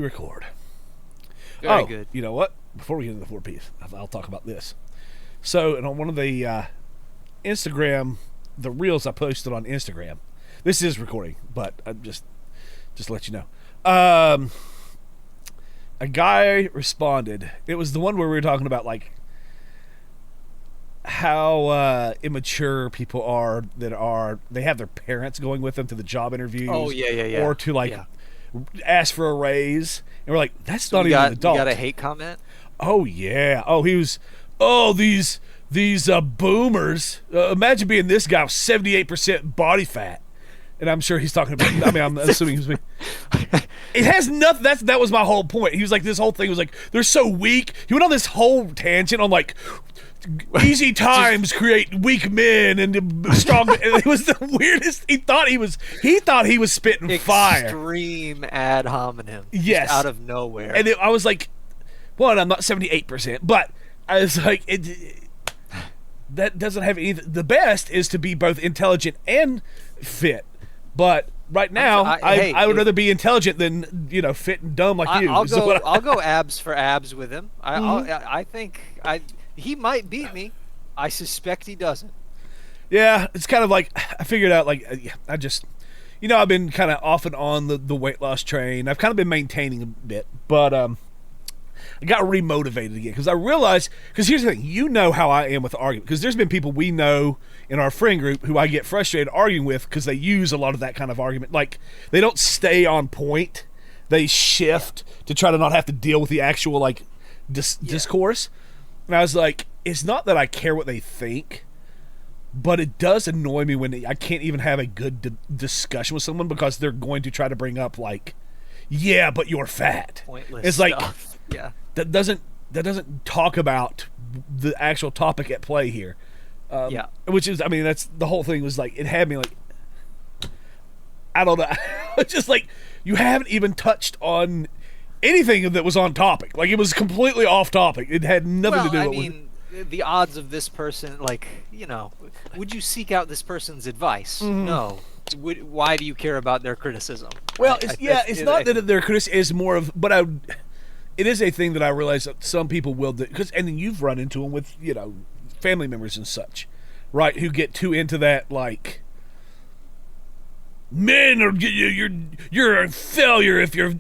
record. Very good. You know what? Before we get into the 4Ps, I'll talk about this. So, and on one of the Instagram, the reels I posted on Instagram, this is recording, but I'm just to let you know. A guy responded. It was the one where we were talking about like how immature people are that they have their parents going with them to the job interviews. Oh yeah. Or to ask for a raise, and we're like, that's not even an adult. You got a hate comment? Oh yeah. Oh, he was. Oh, these boomers. Imagine being this guy with 78% body fat. And I'm sure he's talking about. I mean, I'm assuming he's. It has nothing. That was my whole point. He was like, this whole thing was like, they're so weak. He went on this whole tangent on like, easy times create weak men and strong. And it was the weirdest. He thought he was spitting fire. Extreme ad hominem. Yes, just out of nowhere. And I was like, one, I'm not 78%, but I was like, that doesn't have anything. The best is to be both intelligent and fit. But right now, I would rather be intelligent than fit and dumb like you. I'll go abs for abs with him. I think he might beat me. I suspect he doesn't. Yeah, it's kind of like I figured out. Like I just, I've been kind of off and on the weight loss train. I've kind of been maintaining a bit, but I got remotivated again because I realized. Because here's the thing, you know how I am with argument. Because there's been people we know in our friend group who I get frustrated arguing with because they use a lot of that kind of argument. Like they don't stay on point; they shift to try to not have to deal with the actual discourse. And I was like, it's not that I care what they think, but it does annoy me when I can't even have a good discussion with someone because they're going to try to bring up like, yeah, but you're fat. Pointless it's like, stuff. Yeah. That doesn't talk about the actual topic at play here. Which is, I mean, that's the whole thing was like, it had me like, I don't know. It's just like, you haven't even touched on anything that was on topic. Like, it was completely off topic. It had nothing to do with the odds of this person, would you seek out this person's advice? Mm-hmm. No. Why do you care about their criticism? Well, it's not that their criticism is more of, but it is a thing that I realize that some people will do, and then you've run into them with, family members and such, right? Who get too into that, like, men are you're a failure if you're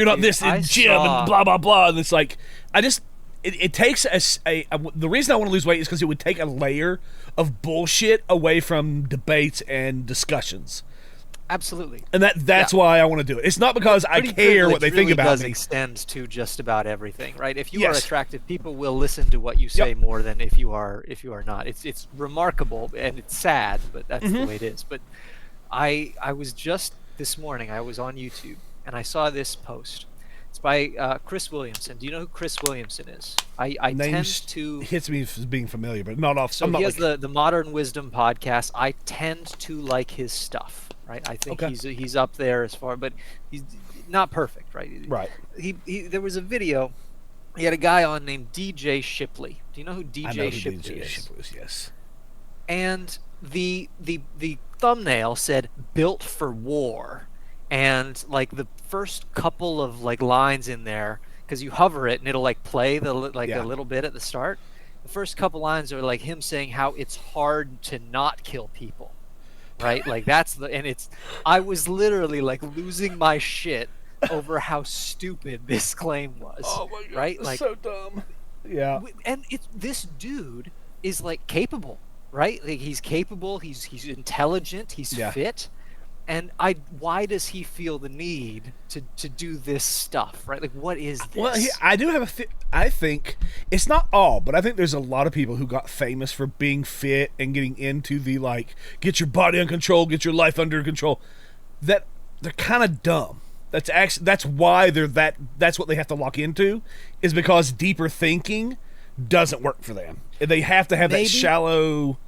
not this in gym and blah blah blah, and it's like it takes the reason I want to lose weight is because it would take a layer of bullshit away from debates and discussions. Absolutely. And that's why I want to do it. It's not because I care what they think about me. It does extend to just about everything, right? If you are attractive, people will listen to what you say more than if you are not. It's remarkable and it's sad, but that's the way it is. But I was just this morning, I was on YouTube and I saw this post. It's by Chris Williamson. Do you know who Chris Williamson is? I tend to hits me as being familiar, but not off. So he has the Modern Wisdom podcast. I tend to like his stuff. Right, I think he's up there as far, but he's not perfect, right? Right. He there was a video. He had a guy on named DJ Shipley. Do you know who DJ Shipley is? Shipley is, yes. And the thumbnail said "Built for War," and like the first couple of lines in there, because you hover it and it'll play a little bit at the start. The first couple lines are like him saying how it's hard to not kill people. Right, I was literally losing my shit over how stupid this claim was. Oh my god, right? So dumb. Yeah. And this dude is capable, right? He's capable. He's intelligent. He's fit. And why does he feel the need to do this stuff, right? What is this? Well, I do have I think it's not all, but I think there's a lot of people who got famous for being fit and getting into the get your body under control, get your life under control. That they're kind of dumb. That's why that's what they have to lock into, is because deeper thinking doesn't work for them. They have to have that shallow.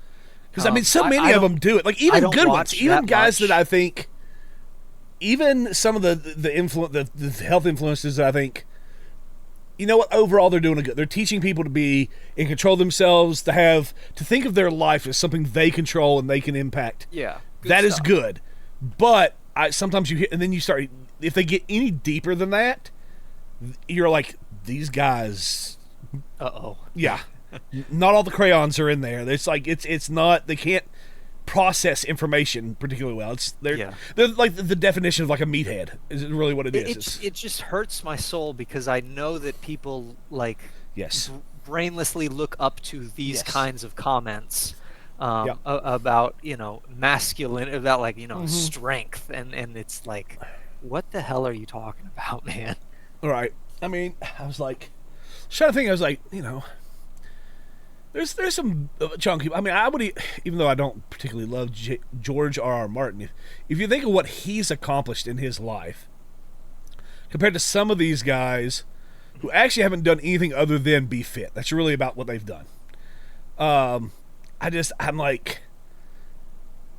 Because so many of them do it. Even good ones, even guys that I think, even some of the health influencers that I think, overall they're doing good. They're teaching people to be in control of themselves, to think of their life as something they control and they can impact. Yeah, that is good. But sometimes you hit, and then you start. If they get any deeper than that, you're like, these guys, Uh-oh. yeah, not all the crayons are in there. It's like it's not, they can't process information particularly well. They're like the definition of like a meathead is really what it is. It just hurts my soul because I know that people like Yes. brainlessly look up to these Yes. kinds of comments Yep. about masculine, about like Mm-hmm. strength, and it's like, what the hell are you talking about, man? All right. I mean, I was trying to think. I was like, there's some chunky. I mean, I would, even though I don't particularly love George R.R. Martin, if you think of what he's accomplished in his life, compared to some of these guys who actually haven't done anything other than be fit. That's really about what they've done. I'm like,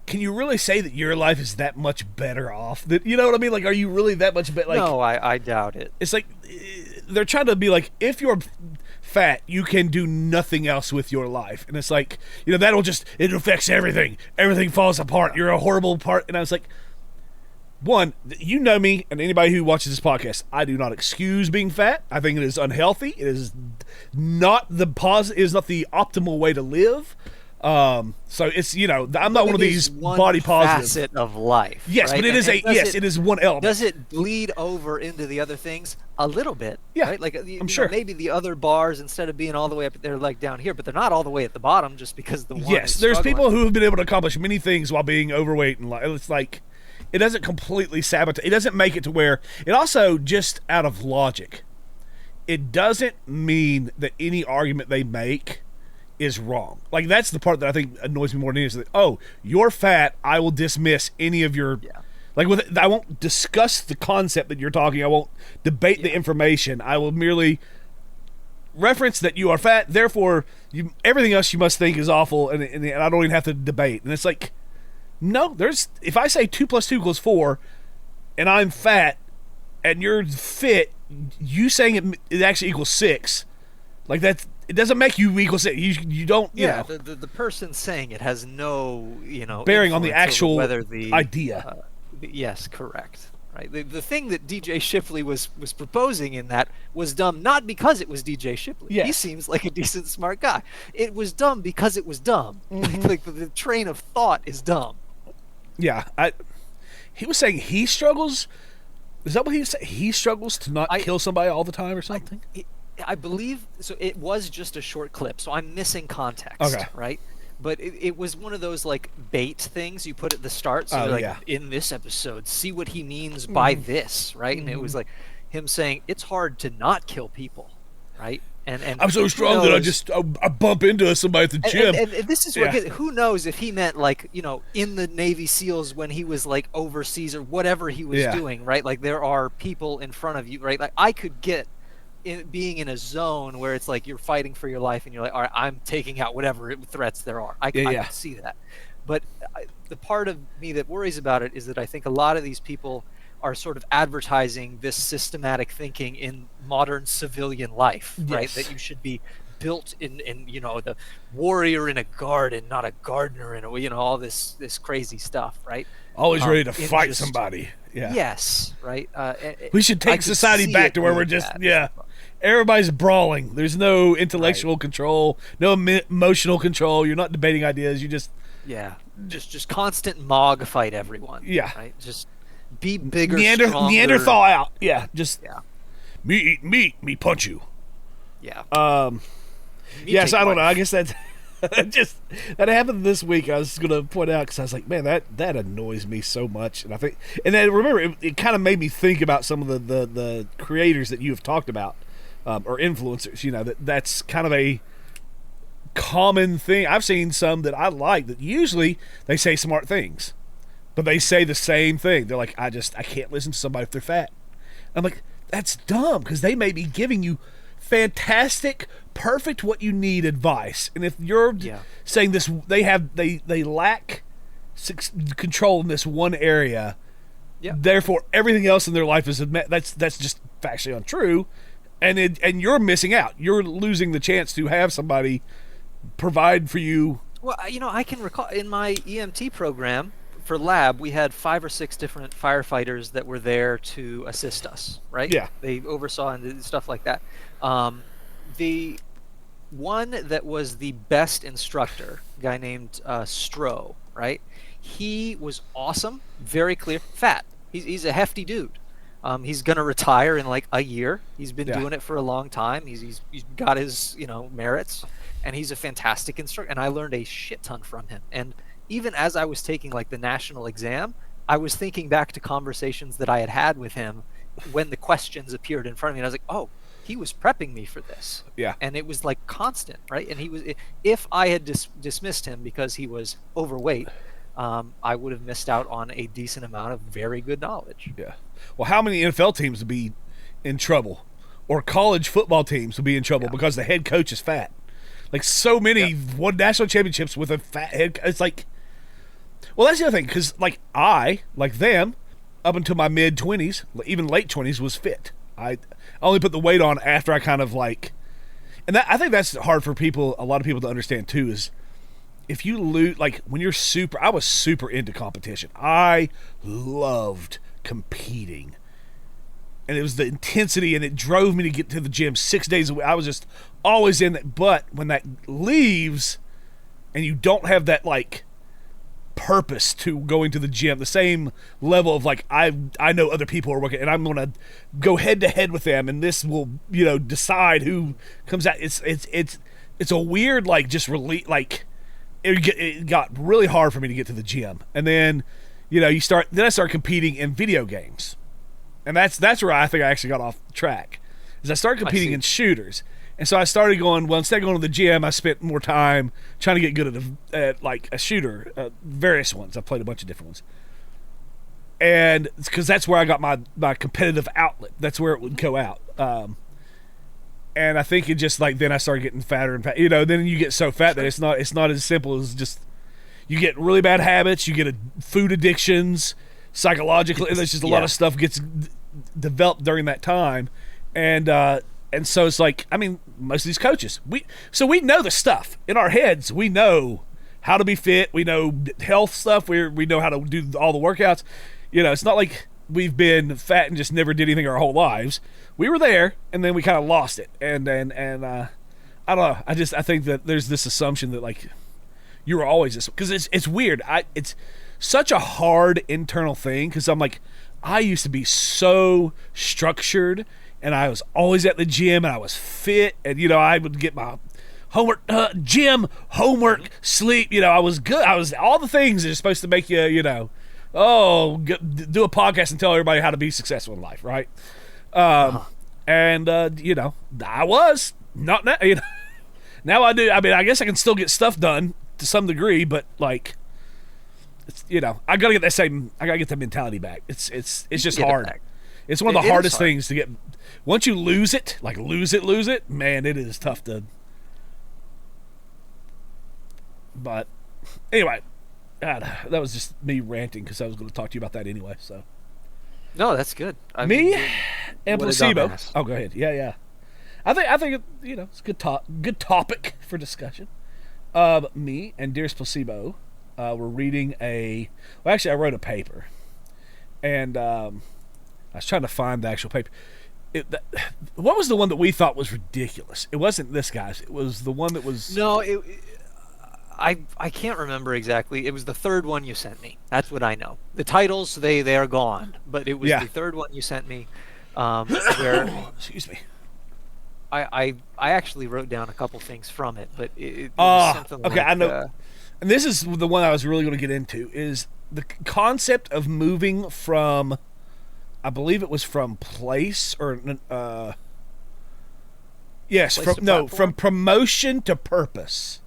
can you really say that your life is that much better off? That, you know what I mean? Like, are you really that much better? Like, No, I doubt it. it's like they're trying to be like, if you're fat, you can do nothing else with your life, and it's like, that'll just, it affects everything. Everything falls apart. You're a horrible part. And I was like, one, you know me, and anybody who watches this podcast, I do not excuse being fat. I think it is unhealthy. It is not the optimal way to live. So it's, I'm not one of these body positive facet of life. Yes, right? but it is one element. Does it bleed over into the other things a little bit? Yeah, right? Like I'm sure. Maybe the other bars, instead of being all the way up, they're like down here, but they're not all the way at the bottom just because the one. Yes, is there's struggling. people who have been able to accomplish many things while being overweight, and it's like, it doesn't completely sabotage. It doesn't make it to where it also, just out of logic, it doesn't mean that any argument they make is wrong. Like, that's the part that I think annoys me more than anything, is that, oh, you're fat, I will dismiss any of your like, I won't discuss the concept that you're talking. I won't debate the information. I will merely reference that you are fat, therefore everything else you must think is awful, and I don't even have to debate. And it's like, no, if I say 2 + 2 = 4 and I'm fat and you're fit, you saying it actually equals 6, like, that's, it doesn't make you equal 6. You don't, the person saying it has no, bearing on the influence over actual whether the idea. Yes, correct. Right. The thing that DJ Shipley was proposing in that was dumb, not because it was DJ Shipley. Yes. He seems like a decent, smart guy. It was dumb because it was dumb. Like the train of thought is dumb. Yeah, he was saying he struggles. Is that what he was saying? He struggles to not kill somebody all the time or something? I believe so. It was just a short clip, so I'm missing context. Okay. Right. But it was one of those like bait things you put at the start. So you're like, in this episode, see what he means by this, right? And it was like him saying it's hard to not kill people, right? And I'm so strong that I bump into somebody at the gym. And this is what who knows if he meant like, in the Navy SEALs when he was like overseas or whatever he was doing, right? Like, there are people in front of you, right? Like, I could get being in a zone where it's like you're fighting for your life and you're like, all right, I'm taking out whatever threats there are. I can see that. But the part of me that worries about it is that I think a lot of these people are sort of advertising this systematic thinking in modern civilian life, right? That you should be built in the warrior in a garden, not a gardener in a, all this crazy stuff, right? Always ready to fight somebody. Yeah. Yes, right. We should take society back to where we're just everybody's brawling. There's no intellectual control, no emotional control. You're not debating ideas. You just just constant mog fight everyone. Yeah, right. Just be bigger, stronger. Neanderthal out. Yeah, me eat meat, me punch you. Yeah. Yes, I don't know. I guess that's that happened this week. I was gonna point out because I was like, man, that annoys me so much. And I think, and then remember, it kind of made me think about some of the creators that you have talked about, or influencers. That's kind of a common thing. I've seen some that I like that usually they say smart things, but they say the same thing. They're like, I can't listen to somebody if they're fat. I'm like, that's dumb, because they may be giving you fantastic, perfect, what you need advice, and if you're saying this, they lack control in this one area. Therefore, everything else in their life is that's just factually untrue, and you're missing out. You're losing the chance to have somebody provide for you. Well, I can recall in my EMT program for lab, we had 5 or 6 different firefighters that were there to assist us, right? Yeah. They oversaw and did stuff like that. The one that was the best instructor, a guy named Stroh, right? He was awesome, very clear, fat. He's a hefty dude. He's gonna retire in like a year. He's been doing it for a long time. He's got his merits, and he's a fantastic instructor. And I learned a shit ton from him. And even as I was taking like the national exam, I was thinking back to conversations that I had had with him when the questions appeared in front of me, and I was like, oh, he was prepping me for this. Yeah. And it was like constant, right? And he was, if I had dismissed him because he was overweight, I would have missed out on a decent amount of very good knowledge. Yeah. Well, how many NFL teams would be in trouble, or college football teams would be in trouble because the head coach is fat? Like, so many won national championships with a fat head. It's like, well, that's the other thing, because like them, up until my mid-20s, even late 20s, was fit. I only put the weight on after I kind of like, and that, I think that's hard for a lot of people to understand too, is if you lose, like when you're I was super into competition. I loved competing, and it was the intensity, and it drove me to get to the gym 6 days a week. I was just always in it. But when that leaves and you don't have that like purpose to going to the gym, the same level of like I know other people are working and I'm gonna go head to head with them, and this will decide who comes out. It's a weird like just like it got really hard for me to get to the gym. And then I start competing in video games, and that's where I think I actually got off track, is I started competing in shooters. And so I started going, well, instead of going to the gym, I spent more time trying to get good at like a shooter, various ones. I played a bunch of different ones. And it's because that's where I got my competitive outlet. That's where it would go out. And I think it just like, then I started getting fatter and fatter. Then you get so fat that it's not as simple as just, you get really bad habits, you get food addictions, psychological, and there's just a lot of stuff gets developed during that time. And so it's like, I mean, most of these coaches, we know the stuff in our heads. We know how to be fit. We know health stuff. We know how to do all the workouts. It's not like we've been fat and just never did anything our whole lives. We were there, and then we kind of lost it. And I don't know. I think that there's this assumption that like you were always this, because it's weird. It's such a hard internal thing, because I'm like, I used to be so structured. And I was always at the gym, and I was fit, and I would get my homework, gym, homework, sleep. I was good. I was all the things that are supposed to make you, do a podcast and tell everybody how to be successful in life, right? And I was not now. Now I do. I mean, I guess I can still get stuff done to some degree, but like, it's, I gotta get that mentality back. It's just hard. It's one of the hardest things to get. Once you lose it, like lose it, man, it is tough to. But anyway, God, that was just me ranting, because I was going to talk to you about that anyway. So. Me and placebo. Oh, go ahead. Yeah. I think it's a good topic for discussion. Me and Dearest Placebo were reading I wrote a paper, and I was trying to find the actual paper. What was the one that we thought was ridiculous? It wasn't this guy's. It was the one that was... No, I can't remember exactly. It was the third one you sent me. That's what I know. The titles, they are gone. But it was the third one you sent me, where... Excuse me. I actually wrote down a couple things from it, but it was something okay, like... I know. And this is the one I was really going to get into, is the concept of moving from... I believe it was from place or from promotion to purpose.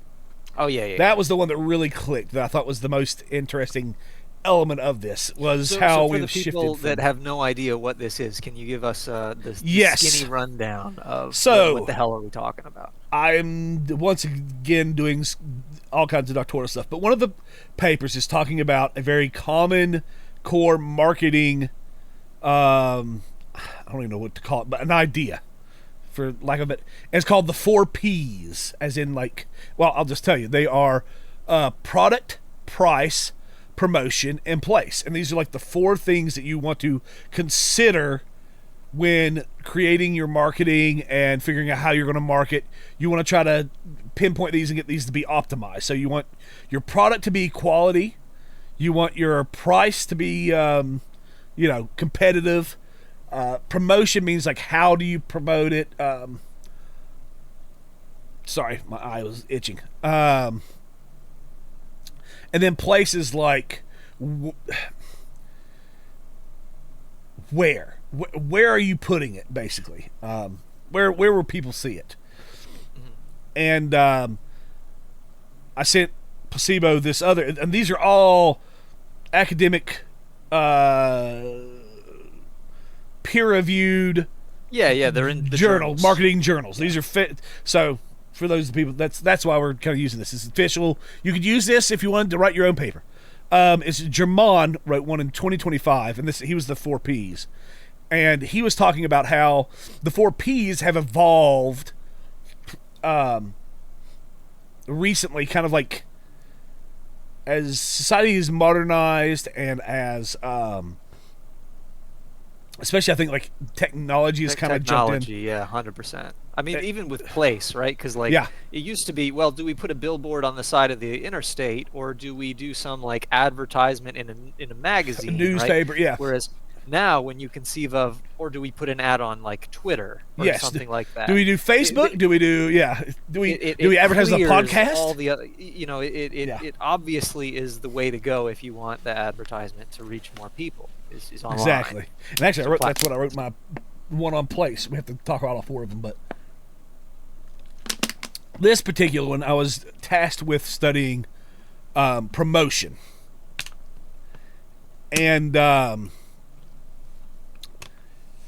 Oh yeah. That was the one that really clicked. That I thought was the most interesting element of this, was how we shifted. For the people that have no idea what this is, can you give us the skinny rundown of what the hell are we talking about? I'm once again doing all kinds of doctoral stuff, but one of the papers is talking about a very common core marketing. I don't even know what to call it, but an idea, for lack of it. And it's called the 4 Ps, as in like, well, I'll just tell you, they are product, price, promotion, and place. And these are like the 4 things that you want to consider when creating your marketing and figuring out how you're going to market. You want to try to pinpoint these and get these to be optimized. So you want your product to be quality. You want your price to be, competitive. Promotion means like, how do you promote it? Sorry, my eye was itching. And then places like where are you putting it, basically? Where will people see it? And I sent Placebo this other, and these are all academic, peer-reviewed. Yeah, they're in the journals. Marketing journals. These are fit. So for those people, that's why we're kind of using this. It's official. You could use this if you wanted to write your own paper. It's German wrote one in 2025, and he was the 4 Ps, and he was talking about how the 4 Ps have evolved recently, kind of like as society is modernized and as especially I think like technology has kind of jumped in. Yeah, 100%. I mean, even with place, right? Because it used to be, well, do we put a billboard on the side of the interstate, or do we do some like advertisement in a magazine, a newspaper? Right? Yeah. Whereas now, when you conceive of, or do we put an ad on like Twitter or something like that? Do we do Facebook? Do we do Do we advertise on a podcast? All the other, it obviously is the way to go if you want the advertisement to reach more people. Is online. Exactly. And actually, that's what I wrote my one on place. We have to talk about all 4 of them, but this particular one, I was tasked with studying promotion. And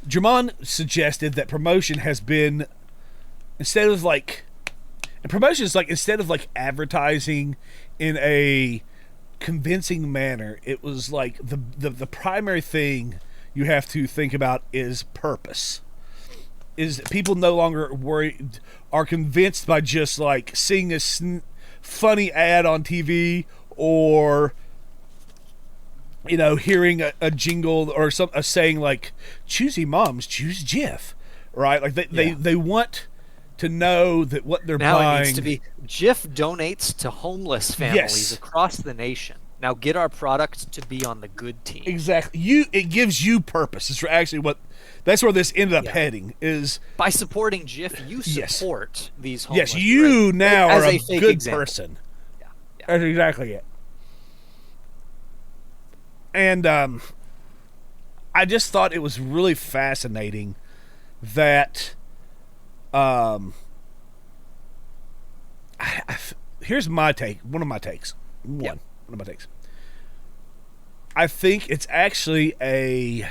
German suggested that promotion has been, instead of like advertising in a convincing manner, it was like the primary thing you have to think about is purpose. Is people no longer are convinced by just like seeing a funny ad on TV, or hearing a jingle or a saying like "Choosy moms, choose Jif," right? Like they want to know that what they're buying. Now it needs to be Jif donates to homeless families across the nation. Now get our product to be on the good team. Exactly. It gives you purpose. It's actually that's where this ended up heading, is by supporting Jif, you support these homeless. Yes, you now are a good example. person. Yeah. That's exactly it. And I just thought it was really fascinating that here's my take. One of my takes. One of my takes. I think it's actually a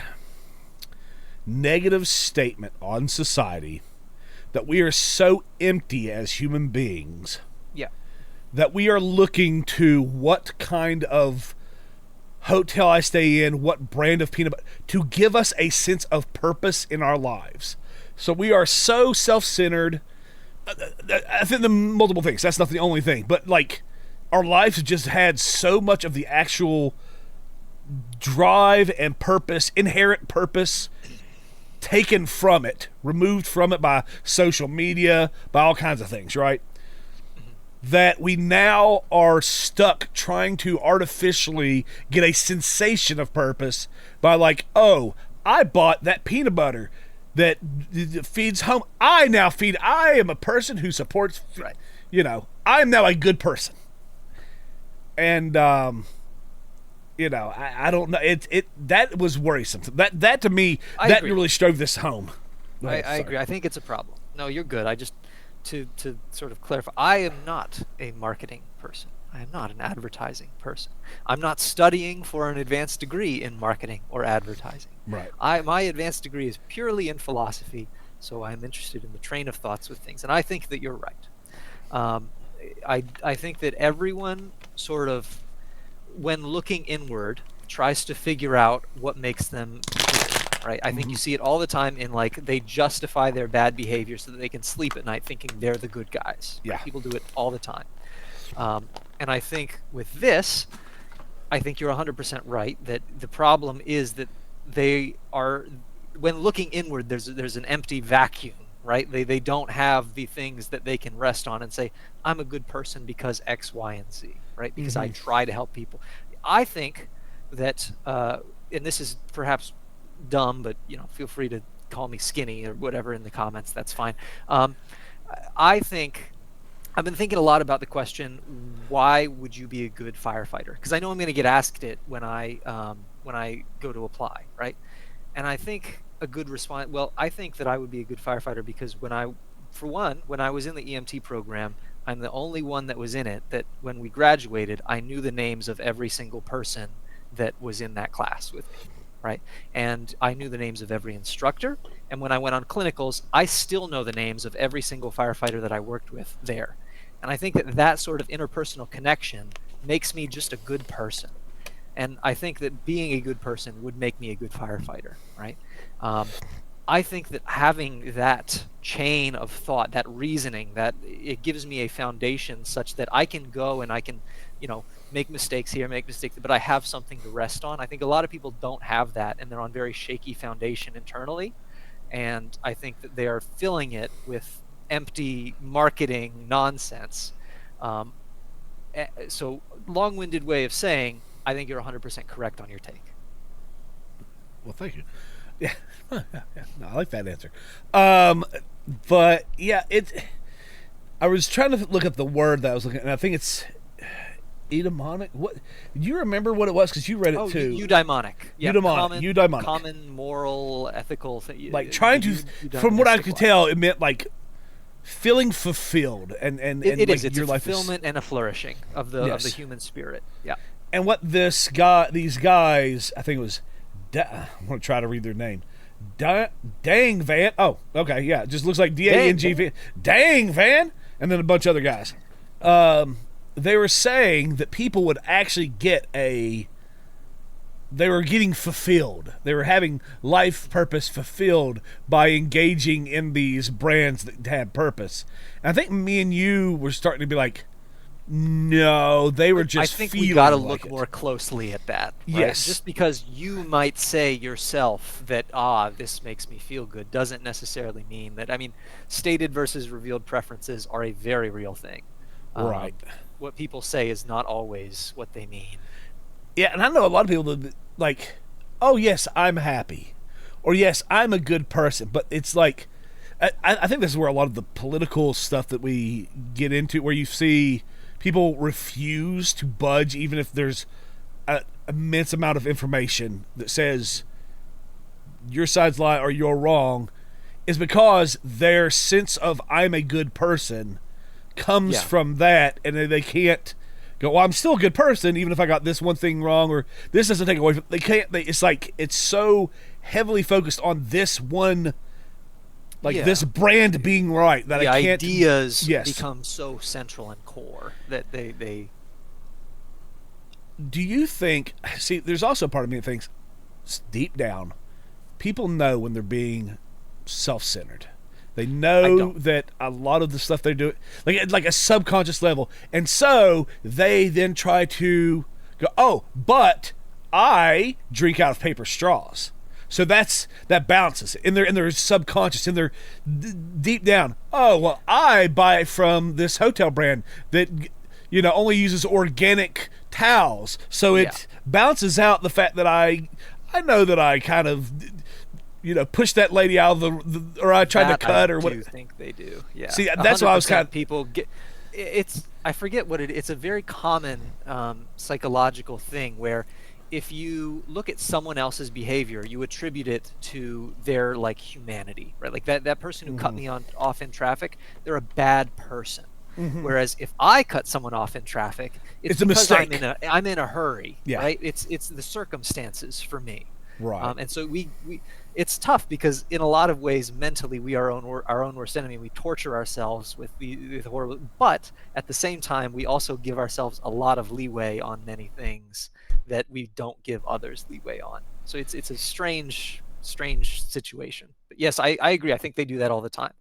negative statement on society that we are so empty as human beings. Yeah. That we are looking to what kind of hotel I stay in, what brand of peanut butter, to give us a sense of purpose in our lives. So we are so self-centered. I think the multiple things. That's not the only thing. But like, our lives have just had so much of the actual drive and purpose, inherent purpose, taken from it, removed from it by social media, by all kinds of things, right? That we now are stuck trying to artificially get a sensation of purpose by like, oh, I bought that peanut butter that feeds home. I am a person who supports, I am now a good person. And, I don't know. That was worrisome. That to me, that really drove this home. I agree. I think it's a problem. No, you're good. I just, to sort of clarify, I am not a marketing person. I am not an advertising person. I'm not studying for an advanced degree in marketing or advertising. Right. My advanced degree is purely in philosophy, so I'm interested in the train of thoughts with things. And I think that you're right. I think that everyone sort of, when looking inward, tries to figure out what makes them good, right? I think you see it all the time in like, they justify their bad behavior so that they can sleep at night thinking they're the good guys. Yeah. People do it all the time. And I think with this, I think you're 100% right that the problem is that they are, when looking inward, there's an empty vacuum, right? They don't have the things that they can rest on and say, I'm a good person because X, Y, and Z, right? Because I try to help people. I think that, and this is perhaps dumb, but feel free to call me skinny or whatever in the comments. That's fine. Um, I think I've been thinking a lot about the question, why would you be a good firefighter? Because I know I'm going to get asked it when I go to apply, right? And I think a good response. Well, I think that I would be a good firefighter because for one, when I was in the EMT program, I'm the only one that was in it that when we graduated, I knew the names of every single person that was in that class with me, right? And I knew the names of every instructor. And when I went on clinicals, I still know the names of every single firefighter that I worked with there. And I think that that sort of interpersonal connection makes me just a good person. And I think that being a good person would make me a good firefighter, right? Um, I think that having that chain of thought, that reasoning, that it gives me a foundation such that I can go and I can, make mistakes here, make mistakes, but I have something to rest on. I think a lot of people don't have that, and they're on very shaky foundation internally. And I think that they are filling it with empty marketing nonsense. Um, so, long-winded way of saying, I think you're 100% correct on your take. Well, thank you. Yeah, yeah, no, I like that answer. Um, but yeah, I was trying to look up the word that I was looking, and I think it's eudaimonic. What? Do you remember what it was? Because you read it too. Eudaimonic. Yeah, eudaimonic. Common moral, ethical thing. Like trying to, from what I could tell, it meant like feeling fulfilled, and it like is. It's your a life fulfillment and a flourishing of the Yes. human spirit. Yeah. And what these guys, I think it was, I'm gonna try to read their name. Dang Van. Oh, okay, yeah. It just looks like Dang Van. Dang Van, and then a bunch of other guys. They were saying that people would actually they were getting fulfilled. They were having life purpose fulfilled by engaging in these brands that had purpose. And I think me and you were starting to be like, no, they were just. I think feeling we got to like look it. more closely at that. Right? Yes. Just because you might say yourself that this makes me feel good doesn't necessarily mean that. I mean, stated versus revealed preferences are a very real thing. Right. What people say is not always what they mean. Yeah, and I know a lot of people that like, oh yes, I'm happy, or yes, I'm a good person. But it's like, I think this is where a lot of the political stuff that we get into, where you see people refuse to budge, even if there's an immense amount of information that says your side's lie or you're wrong, is because their sense of I'm a good person comes from that, and they can't go, well, I'm still a good person even if I got this one thing wrong, or this doesn't take away from, they can't, it's like it's so heavily focused on this one, like this brand being right, that the I can't, ideas become so central and core that they do you think, see, there's also a part of me that thinks deep down people know when they're being self-centered. They know that a lot of the stuff they do, like a subconscious level, and so they then try to go, oh, but I drink out of paper straws, so that bounces in their subconscious, in their deep down. Oh, well, I buy from this hotel brand that only uses organic towels, so it bounces out the fact that I know that I kind of push that lady out of the or I tried to cut or what. I do think they do. Yeah. See, that's why I was kind of people get. I forget what it's a very common psychological thing where if you look at someone else's behavior, you attribute it to their like humanity, right? Like that person who cut me off in traffic, they're a bad person. Whereas if I cut someone off in traffic, it's a because mistake. I'm in a hurry, Yeah. right? It's the circumstances for me. Right. And so we it's tough because in a lot of ways mentally we are our own worst enemy. We torture ourselves with the horrible, but at the same time we also give ourselves a lot of leeway on many things that we don't give others leeway on. So it's a strange situation. But yes, I agree. I think they do that all the time.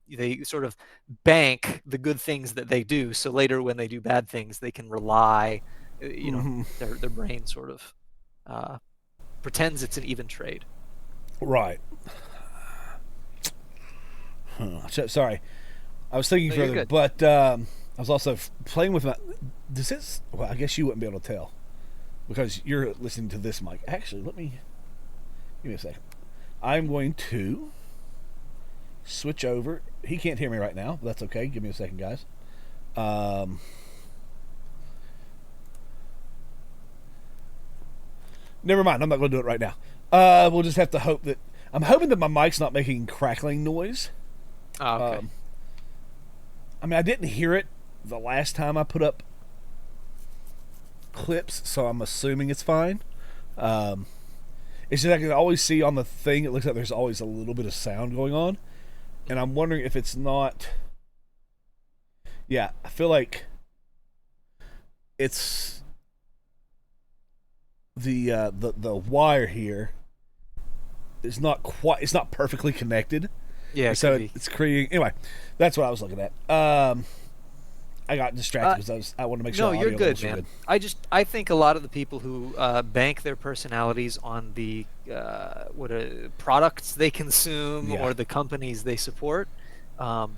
They sort of bank the good things that they do, so later when they do bad things, they can rely Their brain sort of uh, pretends it's an even trade. Right. Sorry, I was thinking No, you're further, good. but I was also playing with my. Does this? Well, I guess you wouldn't be able to tell because you're listening to this mic. Actually, let me give me a second. I'm going to switch over. He can't hear me right now, but that's okay. Give me a second, guys. Um, Never mind. I'm not going to do it right now. We'll just have to hope that. I'm hoping that my mic's not making crackling noise. Oh, okay. I mean, I didn't hear it the last time I put up clips, so I'm assuming it's fine. Um, it's just I can always see on the thing, it looks like there's always a little bit of sound going on. And I'm wondering if it's not. Yeah, I feel like it's the wire here is not quite. It's not perfectly connected. Yeah, it So could be. it's creating. Anyway, that's what I was looking at. I got distracted because I wanted to make sure. No, you're audio good, levels were man. I think a lot of the people who bank their personalities on the products they consume Yeah. or the companies they support um,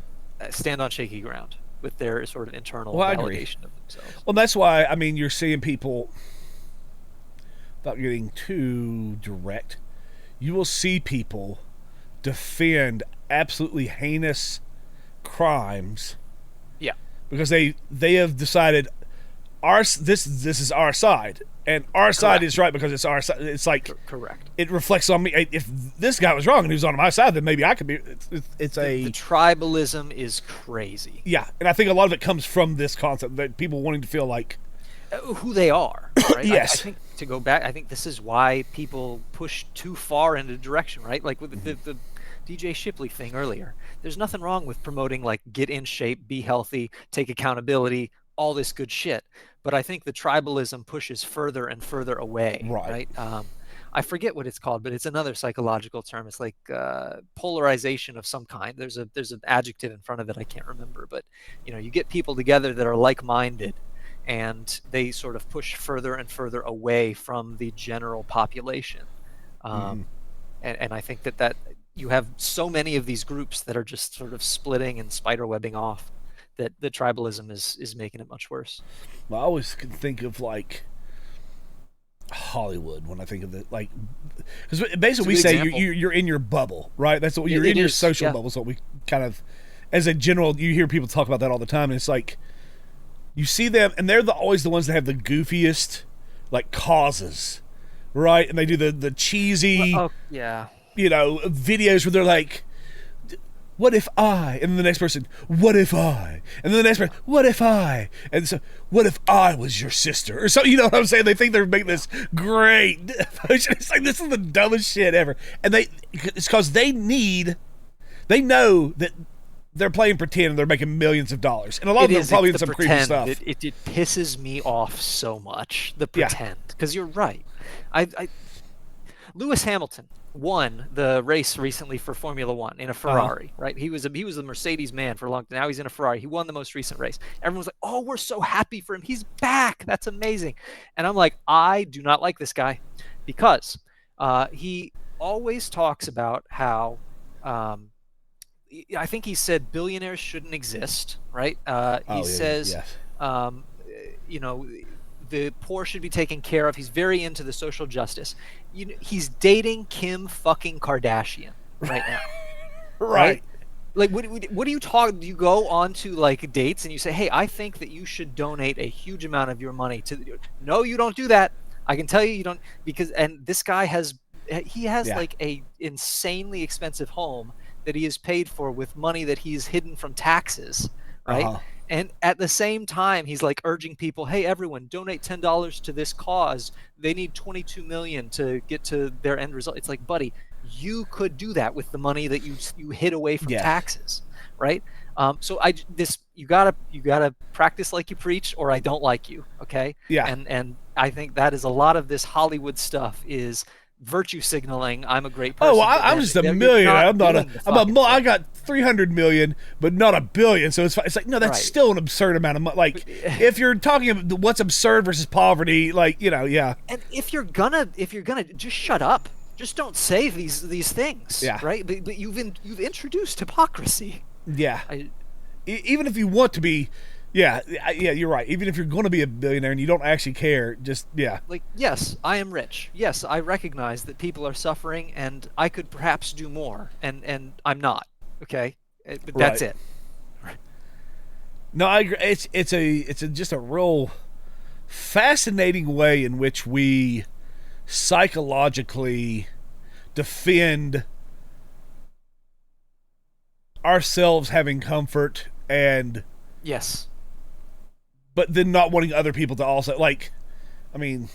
stand on shaky ground with their sort of internal Well, I agree. validation of themselves. Well, that's why I mean you're seeing people. Without getting too direct, you will see people defend absolutely heinous crimes Yeah, because they have decided this is our side and our side correct. is right because it's our side. It's like Correct. it reflects on me. If this guy was wrong and he was on my side, then maybe I could be. It's The a tribalism is crazy. yeah, and I think a lot of it comes from this concept that people wanting to feel like Who they are, right? I yes, think to go back, I think this is why people push too far in a direction, right? Like with the DJ Shipley thing earlier. There's nothing wrong with promoting like get in shape, be healthy, take accountability, all this good shit. But I think the tribalism pushes further and further away, right, right? I forget what it's called, but it's another psychological term. It's like polarization of some kind. There's an adjective in front of it I can't remember, but you get people together that are like-minded, and they sort of push further and further away from the general population. Um, and I think that you have so many of these groups that are just sort of splitting and spiderwebbing off that the tribalism is making it much worse. I always can think of like Hollywood when I think of it, like because basically we say you're in your bubble, right? That's what you're in your social bubble. So we kind of, as a general, you hear people talk about that all the time, and it's like you see them, and they're always the ones that have the goofiest like causes, right? And they do the cheesy, yeah, videos where they're like, what if I? And then the next person, what if I? And then the next person, what if I? And so, what if I was your sister? Or so, you know what I'm saying? They think they're making this great. It's like, this is the dumbest shit ever. And it's because they know that they're playing pretend and they're making millions of dollars. And a lot of them are probably in some creepy stuff. It pisses me off so much, the pretend. Because you're right. Lewis Hamilton won the race recently for Formula One in a Ferrari, right? He was a Mercedes man for a long time. Now he's in a Ferrari. He won the most recent race. Everyone's like, "Oh, we're so happy for him. He's back. That's amazing." And I'm like, I do not like this guy because he always talks about how I think he said billionaires shouldn't exist, right? He says, yes. The poor should be taken care of. He's very into the social justice. He's dating Kim fucking Kardashian right now. Right. Like, what do you talk? Do you go on to like dates and you say, "Hey, I think that you should donate a huge amount of your money to"? No, you don't do that. I can tell you don't, because this guy has like a insanely expensive home that he has paid for with money that he's hidden from taxes, right? And at the same time, he's like urging people, "Hey, everyone, donate $10 to this cause. They need 22 million to get to their end result." It's like, buddy, you could do that with the money that you hid away from taxes, right? So you gotta practice like you preach, or I don't like you, okay? Yeah. And I think that is a lot of this Hollywood stuff is virtue signaling I'm a great person. Oh, well, but I'm then just a you're millionaire. not I'm not doing a. the I'm fucking I thing. got 300 million, but not a billion. So it's like no, that's Right. still an absurd amount of money. Like if you're talking about what's absurd versus poverty, like yeah, And if you're gonna just shut up. Just don't say these things. Yeah. Right. But you've introduced hypocrisy. yeah. I, Even if you want to be, yeah, you're right. Even if you're going to be a billionaire and you don't actually care, just like, yes, I am rich. Yes, I recognize that people are suffering, and I could perhaps do more, and I'm not. Okay, but that's Right. it. No, I agree. It's just a real fascinating way in which we psychologically defend ourselves having comfort and Yes. but then not wanting other people to also like. I mean,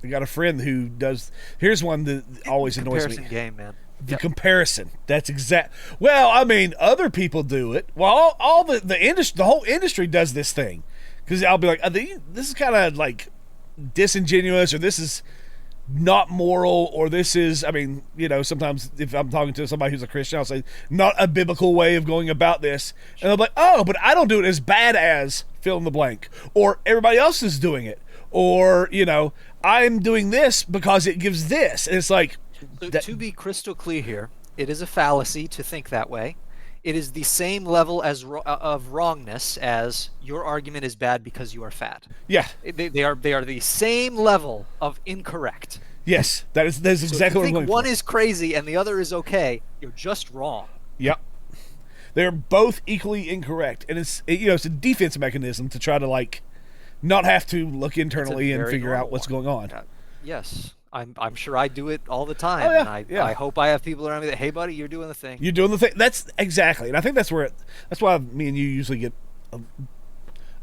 I got a friend who does. Here's one that always annoys me. Comparison game, man. The comparison. That's exact. Well, I mean, other people do it. Well, all the industry, the whole industry does this thing. Because I'll be like, this is kind of like disingenuous, or this is not moral, or this is. I mean, sometimes if I'm talking to somebody who's a Christian, I'll say not a biblical way of going about this, and they'll be like, oh, but I don't do it as bad as fill in the blank, or everybody else is doing it, or I'm doing this because it gives this, and it's like. So to be crystal clear here, it is a fallacy to think that way. It is the same level of wrongness as your argument is bad because you are fat. Yeah. They are the same level of incorrect. Yes. That's So exactly if what you I'm think going one for. is crazy and the other is okay, you're just wrong. Yep. They're both equally incorrect, and it's a defense mechanism to try to not have to look internally and very figure out normal what's one. going on. Yes. I'm sure I do it all the time. Oh, yeah, And yeah. I hope I have people around me that, hey buddy, you're doing the thing. You're doing the thing. That's exactly, and I think that's why me and you usually get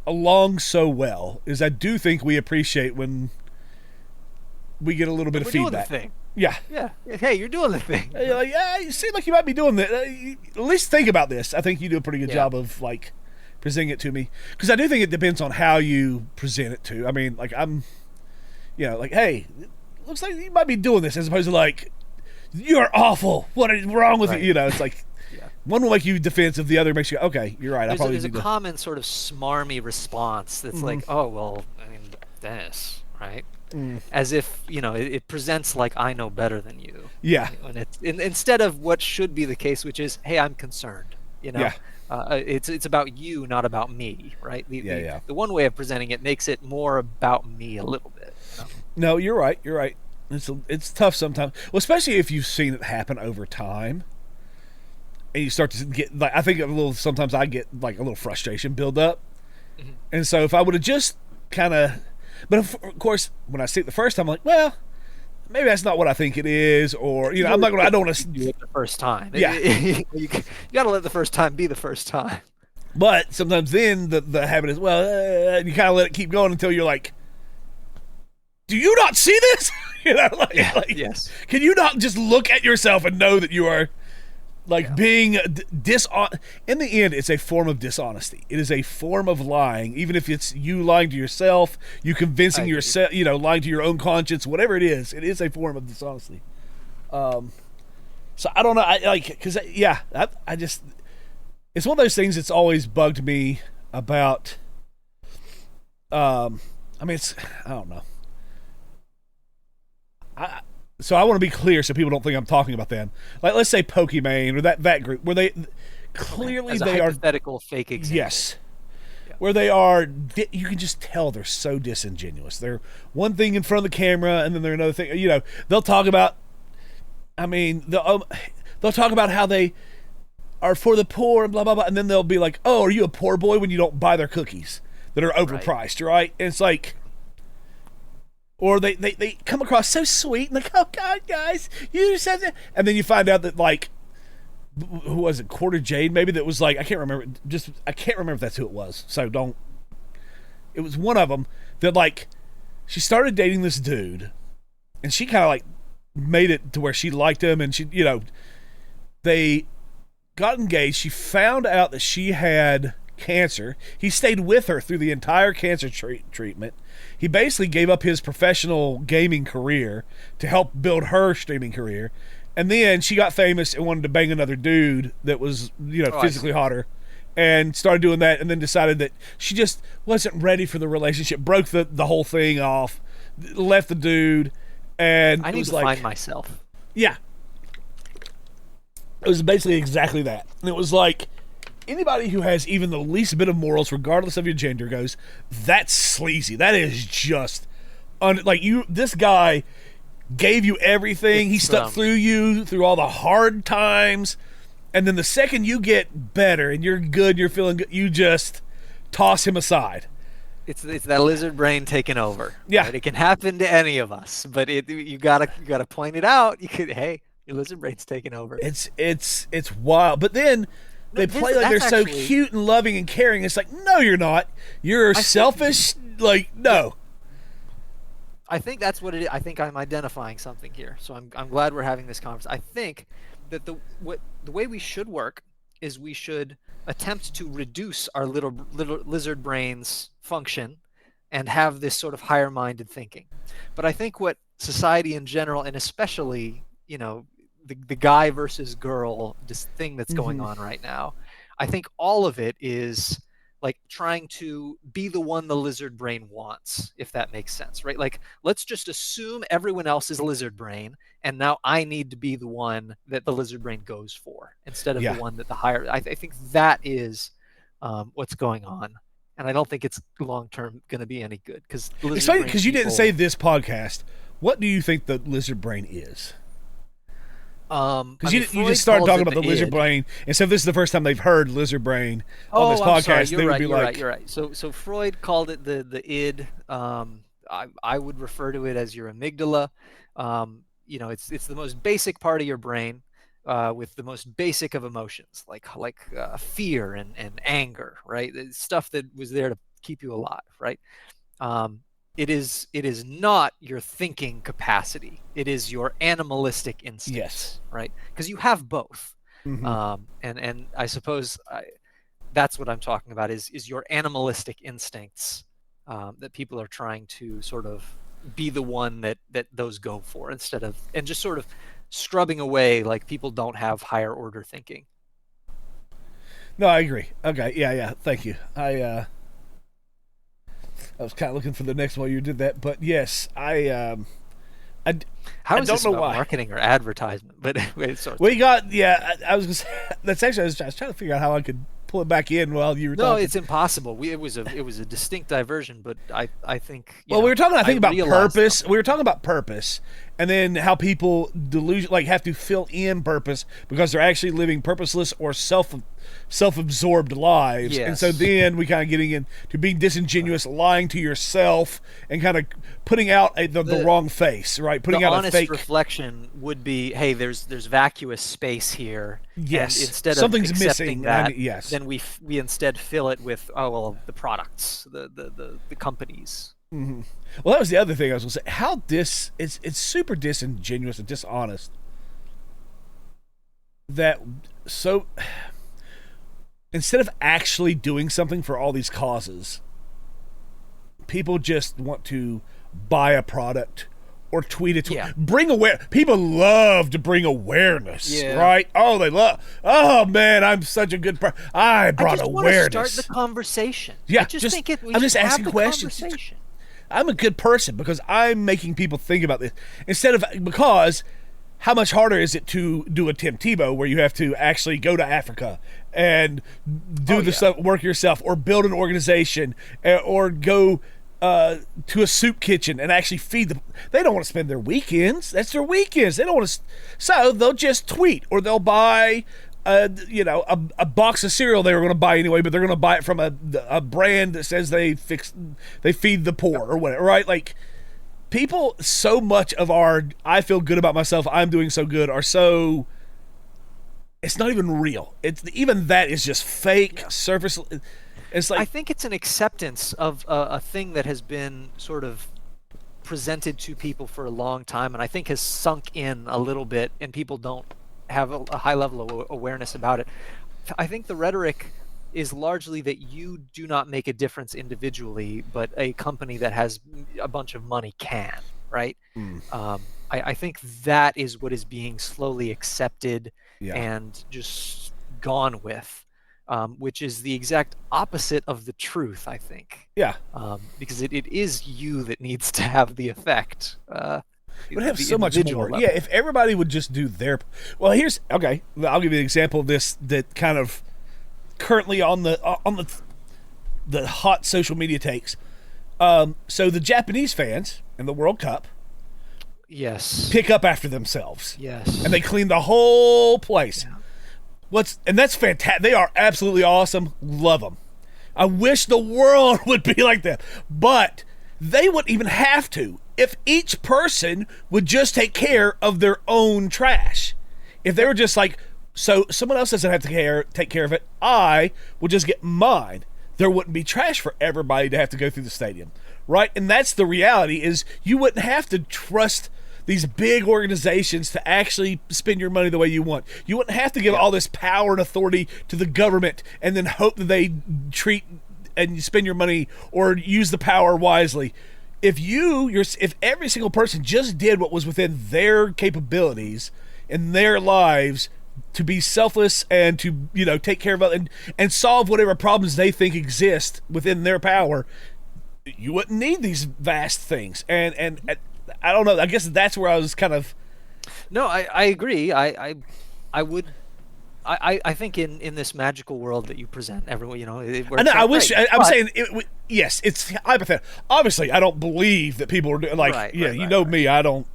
along so well. Is I do think we appreciate when we get a little bit We're of doing feedback. the thing. Yeah. Yeah. Hey, you're doing the thing. You're like, yeah, you seem like you might be doing that. At least think about this. I think you do a pretty good Yeah. job of presenting it to me, because I do think it depends on how you present it to. I mean, I'm, hey, it looks like you might be doing this, as opposed to you're awful. What is wrong with Right. you? It's like Yeah. one will make you defensive, the other makes you okay. You're right. I probably There's a need to. common sort of smarmy response that's like, oh well, I mean, Dennis, right? As if it presents like I know better than you. Yeah. When it's instead of what should be the case, which is, hey, I'm concerned. Yeah. It's about you, not about me, right? Yeah. The one way of presenting it makes it more about me a little bit. No, you're right. You're right. It's tough sometimes. Well, especially if you've seen it happen over time, and you start to get I think sometimes I get a little frustration build up, and so if I would have just kind of, but of course when I see it the first time, I'm like, well, maybe that's not what I think it is, or I'm not gonna. I don't want to do it the first time. Yeah. You got to let the first time be the first time. But sometimes then the habit is and you kind of let it keep going until you're like, do you not see this? Yes. Can you not just look at yourself and know that you are being dishonest? In the end, it's a form of dishonesty. It is a form of lying, even if it's you lying to yourself, you convincing yourself, lying to your own conscience, whatever it is a form of dishonesty. So I don't know. I just, it's one of those things that's always bugged me about. I mean, I don't know. So I want to be clear so people don't think I'm talking about them. Let's say Pokimane or that group where they clearly As a they are hypothetical fake example. yes, where they are. You can just tell they're so disingenuous. They're one thing in front of the camera, and then they're another thing. They'll talk about. I mean, they'll talk about how they are for the poor and blah blah blah, and then they'll be like, "Oh, are you a poor boy when you don't buy their cookies that are overpriced?" Right? And it's like. Or they come across so sweet and oh God, guys, you said that, and then you find out that who was it, Quarter Jade maybe, that was I can't remember if that's who it was. So don't. It was one of them that she started dating this dude, and she kind of made it to where she liked him, and she they got engaged. She found out that she had cancer. He stayed with her through the entire cancer treatment. He basically gave up his professional gaming career to help build her streaming career. And then she got famous and wanted to bang another dude that was, physically hotter, and started doing that, and then decided that she just wasn't ready for the relationship, broke the whole thing off, left the dude, and I need to find myself. Yeah. It was basically exactly that. And it was like, anybody who has even the least bit of morals, regardless of your gender, goes, that's sleazy. That is just, this guy gave you everything. He stuck through you through all the hard times. And then the second you get better and you're good, you're feeling good, you just toss him aside. It's that lizard brain taking over. Yeah, right? It can happen to any of us, but you gotta point it out. Hey, your lizard brain's taking over. It's wild. But then they play like they're so cute and loving and caring. It's like, no, you're not. You're selfish. No. I think that's what it is. I think I'm identifying something here. So I'm glad we're having this conversation. I think that the way we should work is we should attempt to reduce our little lizard brain's function and have this sort of higher minded thinking. But I think what society in general, and especially, the guy versus girl, this thing that's going on right now, I think all of it is like trying to be the one the lizard brain wants, if that makes sense, right? Like, let's just assume everyone else is lizard brain, and now I need to be the one that the lizard brain goes for instead of the one that the higher. I think that is what's going on, and I don't think it's long term going to be any good. Because it's funny because you didn't say this podcast. What do you think the lizard brain is? Because you just started talking about the lizard brain, and so if this is the first time they've heard lizard brain on this podcast, they would be like, "You're right." So Freud called it the id. I would refer to it as your amygdala. It's the most basic part of your brain, with the most basic of emotions, like fear and anger, right? It's stuff that was there to keep you alive, right? It is not your thinking capacity. It is your animalistic instincts, yes, right? Because you have both. And I suppose that's what I'm talking about is your animalistic instincts that people are trying to sort of be the one that those go for instead of, and just sort of scrubbing away like people don't have higher order thinking. No, I agree. Okay, yeah, thank you. I was kind of looking for the next one you did that, but yes, How is I don't this know about why. marketing or advertisement? But we got I was gonna say, that's actually I was trying to figure out how I could pull it back in while you were talking. No, it's impossible. It was a distinct diversion, but I think. We were talking about purpose. Something. We were talking about purpose, and then how people have to fill in purpose because they're actually living purposeless or self-absorbed lives. Yes. And so then we kind of getting into being disingenuous, lying to yourself, and kind of putting out the wrong face, right? Putting out honest a fake reflection would be, hey, there's vacuous space here. Yes, and instead something's of missing. That, yes, then we instead fill it with the products, the companies. Mm-hmm. Well, that was the other thing I was going to say. It's super disingenuous and dishonest. Instead of actually doing something for all these causes, people just want to buy a product or tweet it. Bring people love to bring awareness, right? Oh, they love. Oh man, I'm such a good person. I brought awareness. I just want to start the conversation. Yeah, I'm just asking questions. I'm a good person because I'm making people think about this because how much harder is it to do a Tim Tebow where you have to actually go to Africa and do stuff, work yourself, or build an organization, or go to a soup kitchen and actually feed them. They don't want to spend their weekends. That's their weekends. They don't want to. So they'll just tweet, or they'll buy a box of cereal they were going to buy anyway, but they're going to buy it from a brand that says they feed the poor or whatever, right? Like, people, so much of our I feel good about myself, I'm doing so good, are so, it's not even real. It's even that is just fake, surface. It's like, I think it's an acceptance of a thing that has been sort of presented to people for a long time, and I think has sunk in a little bit, and people don't have a high level of awareness about it. I think the rhetoric is largely that you do not make a difference individually, but a company that has a bunch of money can, right? Mm, I think that is what is being slowly accepted yeah. and just gone with, which is the exact opposite of the truth, I think. Yeah. Because it is you that needs to have the effect, It would have the so much individual more. level. Yeah, if everybody would just do their. Well, here's okay. I'll give you an example of this that kind of currently on the hot social media takes. So the Japanese fans in the World Cup Yes. pick up after themselves, Yes. and they clean the whole place. And that's fantastic. They are absolutely awesome. Love them. I wish the world would be like that, but they wouldn't even have to if each person would just take care of their own trash. If they were just like, so someone else doesn't have to take care of it, I will just get mine. There wouldn't be trash for everybody to have to go through the stadium, right? And that's the reality: is you wouldn't have to trust these big organizations to actually spend your money the way you want. You wouldn't have to give all this power and authority to the government and then hope that they treat and spend your money or use the power wisely. If every single person just did what was within their capabilities in their lives to be selfless and to take care of it and solve whatever problems they think exist within their power, you wouldn't need these vast things. And I don't know. I guess that's where I was kind of. No, I agree. I would. I think in this magical world that you present, everyone, it works I know. I out wish. great. I'm But- saying. Yes, it's hypothetical. Obviously, I don't believe that people are doing like. Right, yeah, right, you right, know right. me. I don't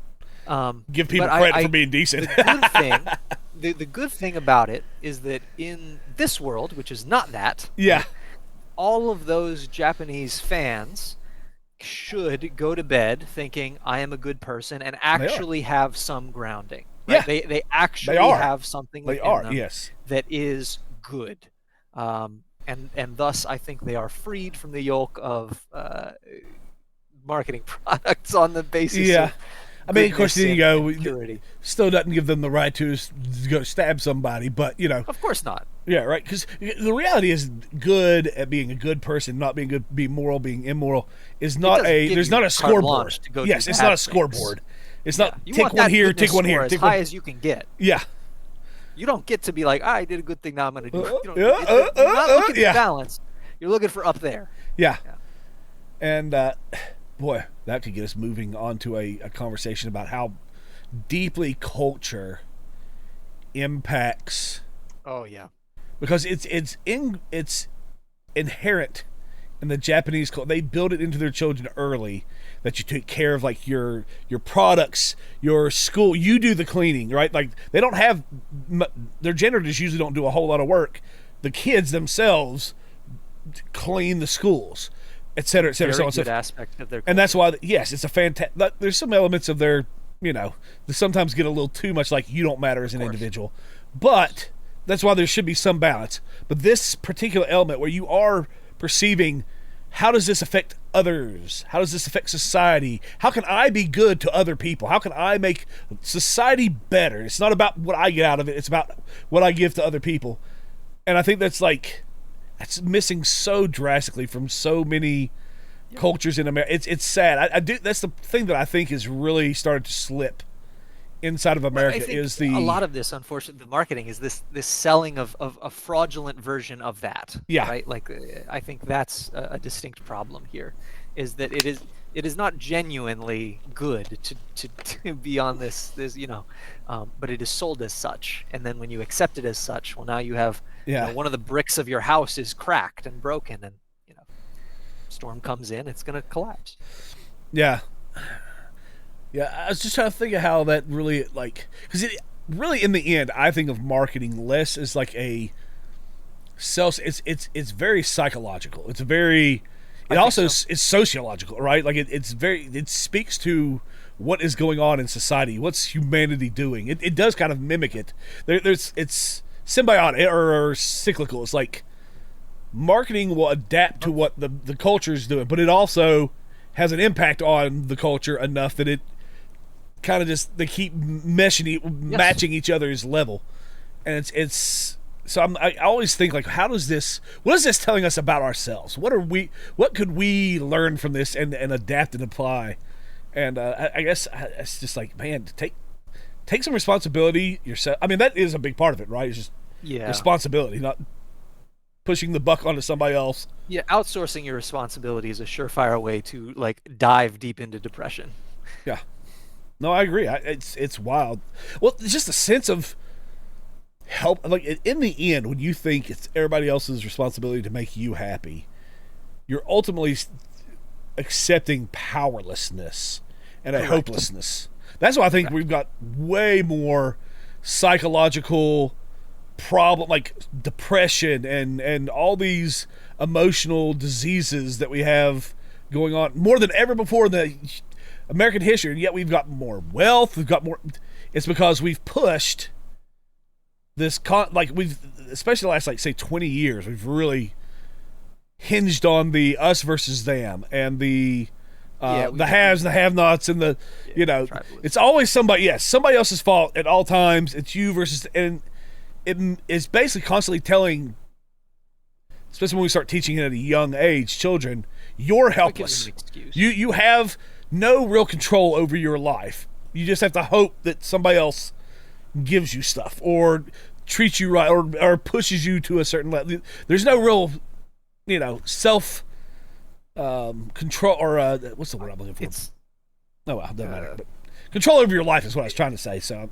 give people but credit for being decent. The good thing, the good thing about it is that in this world, which is not that, Yeah. all of those Japanese fans should go to bed thinking I am a good person and actually have some grounding. Right? Yeah. They actually are. have something They within are. them Yes. that is good. And thus I think they are freed from the yoke of marketing products on the basis Yeah. of I mean, of course, then you go. purity. Still doesn't give them the right to go stab somebody, but Of course not. yeah, right. Because the reality is, good at being a good person, not being good, being moral, being immoral, is not doesn't give there's you not a carte scoreboard. blanche to go Yes, do it's bad not a things. scoreboard. It's Yeah, not you tick want one that here, goodness tick one score here, as tick high one. as you can get. Yeah, You don't get to be like, I did a good thing, now I'm going to do. You don't, yeah, you're not looking yeah. for balance. You're looking for up there. yeah. Yeah. And boy, that could get us moving on to a conversation about how deeply culture impacts, Oh yeah. because it's inherent in the Japanese culture. They build it into their children early that you take care of like your products, your school. You do the cleaning, right? Like they don't have their janitors usually don't do a whole lot of work. The kids themselves clean the schools, et cetera, et cetera. Very So on. good aspect of their And that's why, yes, it's a fantastic. There's some elements of their, they sometimes get a little too much like you don't matter as an individual, but that's why there should be some balance. But this particular element where you are perceiving, how does this affect others? How does this affect society? How can I be good to other people? How can I make society better? It's not about what I get out of it. It's about what I give to other people. And I think that's missing so drastically from so many cultures in America. It's sad. I do. That's the thing that I think is really started to slip inside of America. I think Is the a lot of this, unfortunately, the marketing is this selling of a fraudulent version of that. Yeah. Right. Like I think that's a distinct problem here, is that it is not genuinely good to be on this but it is sold as such, and then when you accept it as such, well, now you have one of the bricks of your house is cracked and broken, and storm comes in, it's going to collapse. Yeah. I was just trying to think of how that really because it really in the end I think of marketing less as like a it's very psychological. It's very it also is sociological, right? Like it speaks to what is going on in society, what's humanity doing. It does kind of mimic it. It's symbiotic or cyclical. It's like marketing will adapt to what the culture is doing, but it also has an impact on the culture enough that it kind of just they keep matching each other's level, and it's So I always think like, what is this telling us about ourselves? What could we learn from this and adapt and apply? And I guess it's just like, man, take some responsibility yourself. I mean, that is a big part of it, right? It's just Yeah. responsibility, not pushing the buck onto somebody else. Yeah, outsourcing your responsibility is a surefire way to like dive deep into depression. Yeah. No, I agree. It's wild. Well, it's just a sense of help. Like in the end, when you think it's everybody else's responsibility to make you happy, you're ultimately accepting powerlessness and a Correct. hopelessness. That's why I think we've got way more psychological problem, like depression and all these emotional diseases that we have going on more than ever before in the American history. And yet we've got more wealth. We've got more. It's because we've pushed this especially the last, like, say 20 years, we've really hinged on the us versus them and the haves and the have-nots and the Tribalism. it's always somebody else's fault at all times. It's you versus, and it is basically constantly telling, especially when we start teaching it at a young age, children, you're helpless. You have no real control over your life. You just have to hope that somebody else gives you stuff or treats you right or pushes you to a certain level. There's no real, self control, or what's the word I'm looking for? Oh well, doesn't matter. But control over your life is what I was trying to say. So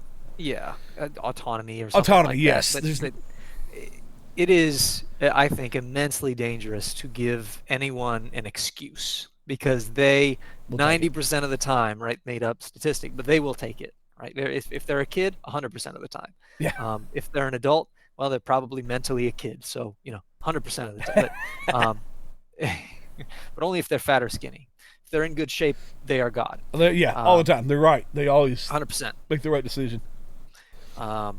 autonomy or something autonomy, like yes. that. But it is, I think, immensely dangerous to give anyone an excuse, because they 90% of the time, right, made up statistic, but they will take it, right? If they're a kid, 100% of the time. Yeah. If they're an adult, well, they're probably mentally a kid, so 100% of the time. But, but only if they're fat or skinny. If they're in good shape, they are God. All the time. They're right. They always 100% make the right decision. Let's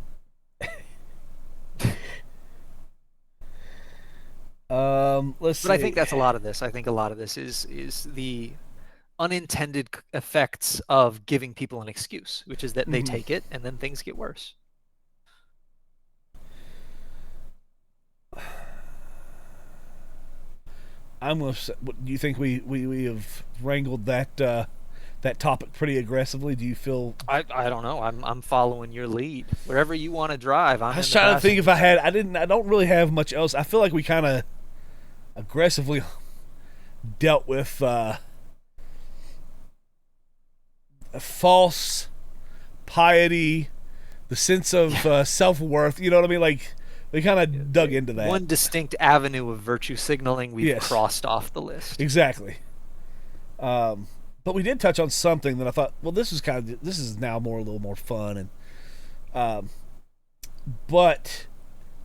see. But I think that's a lot of this. I think a lot of this is the unintended effects of giving people an excuse, which is that they take it and then things get worse. Do you think we have wrangled that topic pretty aggressively? Do you feel? I don't know. I'm following your lead. Wherever you want to drive, I was trying to think if I had. I don't really have much else. I feel like we kind of aggressively dealt with a false piety, the sense of self-worth. You know what I mean? Like, they kind of dug into that. One distinct avenue of virtue signaling we've crossed off the list. Exactly. But we did touch on something that I thought, well, this is now a little more fun, and but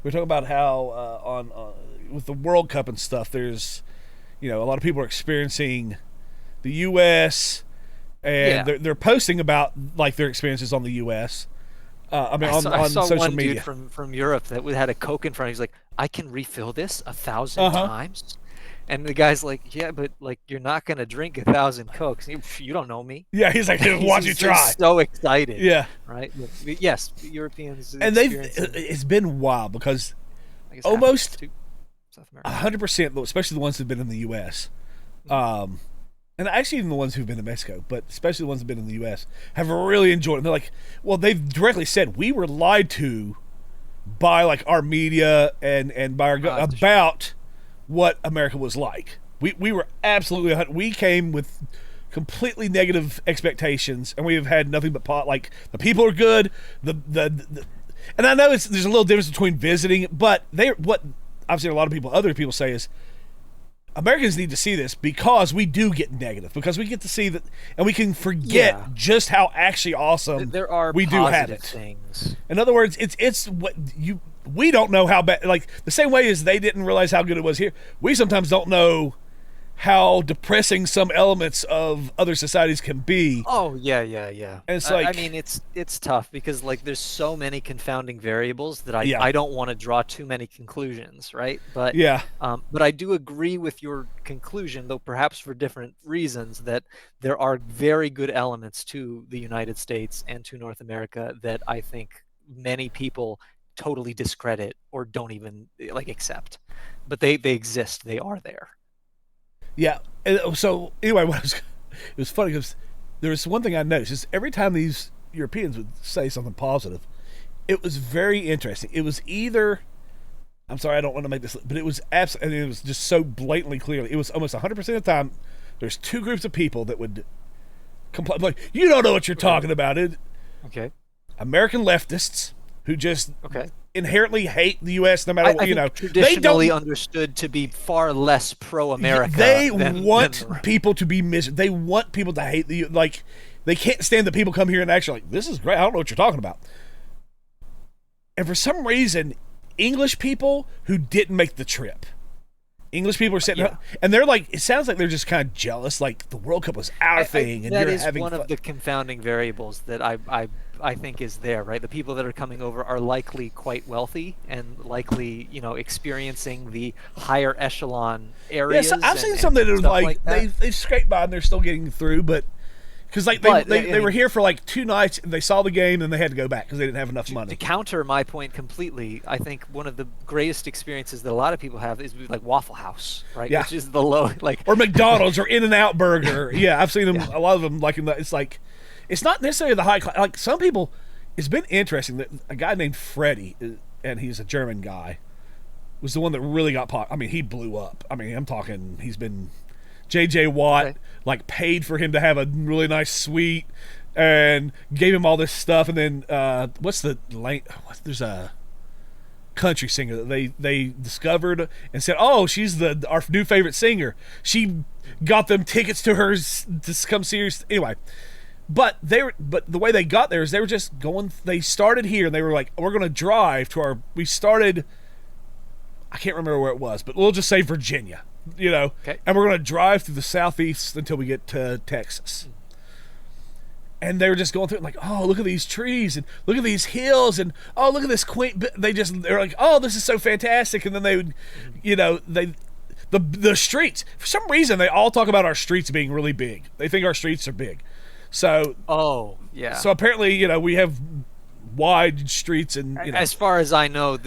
we're talking about how with the World Cup and stuff, there's a lot of people are experiencing the U.S. and they're posting about like their experiences on the U.S. On social one media. Dude from Europe that had a Coke in front of him. He's like, I can refill this 1,000 times. And the guy's like, yeah, but like you're not gonna drink 1,000 Cokes. You don't know me. Yeah, he's like, watch you try. So excited. Yeah. Right. Yes, Europeans. And it's been wild because almost 100%, especially the ones who've been in the U.S. And actually even the ones who've been to Mexico, but especially the ones who've been in the U.S. have really enjoyed it. They're like, well, they've directly said we were lied to by like our media and by our about what America was like. We were absolutely, we came with completely negative expectations, and we have had nothing but like the people are good. And I know there's a little difference between visiting, but what I've seen other people say is Americans need to see this because we do get negative, because we get to see that, and we can forget just how actually awesome we do have it. Things. In other words, it's what we don't know how bad, like the same way as they didn't realize how good it was here. We sometimes don't know how depressing some elements of other societies can be. Oh yeah. And it's like, I mean, it's tough because like there's so many confounding variables that I don't want to draw too many conclusions, right? But but I do agree with your conclusion, though perhaps for different reasons, that there are very good elements to the United States and to North America that I think many people totally discredit or don't even like accept, but they exist. They are there. Yeah. And so anyway, it was funny because there was one thing I noticed is every time these Europeans would say something positive, it was very interesting. It was either, I'm sorry, I don't want to make this, but it was absolutely, and it was just so blatantly clearly. It was almost 100% of the time. There's two groups of people that would complain, like, you don't know what you're talking about. Okay. American leftists who just Okay. inherently hate the U.S. no matter what, I think traditionally understood to be far less pro-America. They than people to be They want people to hate the, like, they can't stand that people come here and actually like, this is great. I don't know what you're talking about. And for some reason, English people who didn't make the trip, English people are sitting up, and they're like, it sounds like they're just kind of jealous, like the World Cup was our thing, and that you're is having one fun. of the confounding variables that I think is there, right? The people that are coming over are likely quite wealthy and likely, experiencing the higher echelon areas. Yes, I've seen some that are like they scraped by and they're still getting through, but because like they were here for like 2 nights and they saw the game and they had to go back because they didn't have enough money. To counter my point completely, I think one of the greatest experiences that a lot of people have is like Waffle House, right? Yeah. Which is the low, like, or McDonald's or In-N-Out Burger. Yeah, I've seen them. Yeah. A lot of them like it's like, it's not necessarily the high class. Like some people, it's been interesting that a guy named Freddie, and he's a German guy, was the one that really got I mean, he blew up. I mean, I'm talking, he's been J.J. Watt like paid for him to have a really nice suite and gave him all this stuff. And then there's a country singer that they discovered and said, oh, she's our new favorite singer. She got them tickets to her to come see her. Anyway, but the way they got there is they were just going. They started here and they were like, we're going to drive to we started. I can't remember where it was, but we'll just say Virginia. Okay. And we're going to drive through the southeast until we get to Texas. And they were just going through it like, oh, look at these trees and look at these hills and oh, look at this quaint. They're like, oh, this is so fantastic. And then they would, the streets. For some reason, they all talk about our streets being really big. They think our streets are big. So, So apparently, we have wide streets and as far as I know,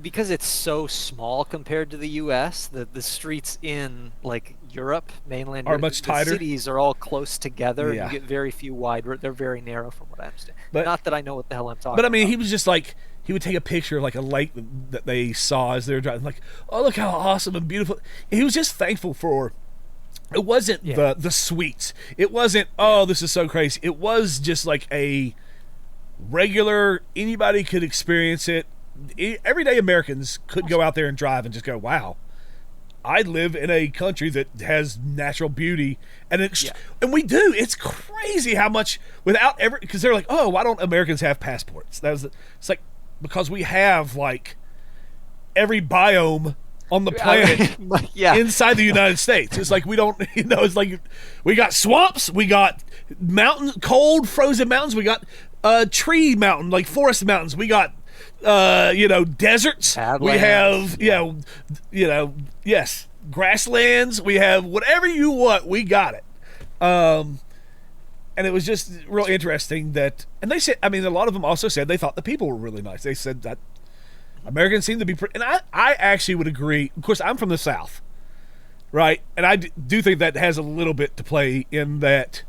because it's so small compared to the U.S., the streets in like Europe, mainland are Europe, much tighter. The cities are all close together. Yeah. And you get very few wide. They're very narrow, from what I understand. But, not that I know what the hell I'm talking. But I mean, about. he was just like, he would take a picture of like a lake that they saw as they were driving, like, oh, look how awesome and beautiful. And he was just thankful for. It wasn't the sweets. It wasn't, oh, this is so crazy. It was just like a regular, anybody could experience it. Everyday Americans could go out there and drive and just go, wow, I live in a country that has natural beauty, and and we do. It's crazy how much because they're like, oh, why don't Americans have passports? It's like, because we have like every biome on the planet inside the United States. It's like we don't, it's like we got swamps, we got cold frozen mountains, we got tree mountain, like forest mountains, we got deserts, Badlands. We have yes, grasslands, we have whatever you want, we got it. And it was just real interesting that, and they said, I mean, a lot of them also said they thought the people were really nice. They said that Americans seem to be and I actually would agree. Of course, I'm from the South, right? And I do think that has a little bit to play in that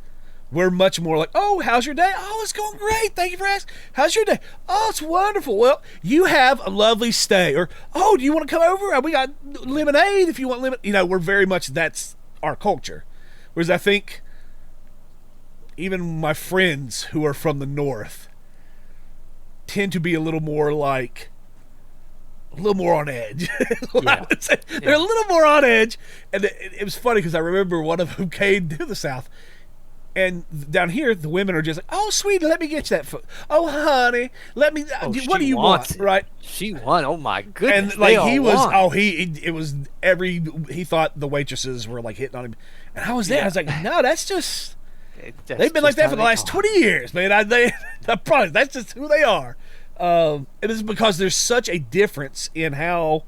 we're much more like, oh, how's your day? Oh, it's going great. Thank you for asking. How's your day? Oh, it's wonderful. Well, you have a lovely stay. Or, oh, do you want to come over? We got lemonade if you want lemonade. We're very much, that's our culture. Whereas I think even my friends who are from the North tend to be a little more on edge. I would say. They're a little more on edge. And it was funny because I remember one of them came to the South. And down here, the women are just like, oh, sweetie, let me get you that food. Oh, honey, let me. What do you want? Right? She won. Oh, my goodness. And like he thought the waitresses were like hitting on him. And I was there. I was like, no, that's just. They've been like that for the last 20 years, man. I promise. That's just who they are. It is because there's such a difference in how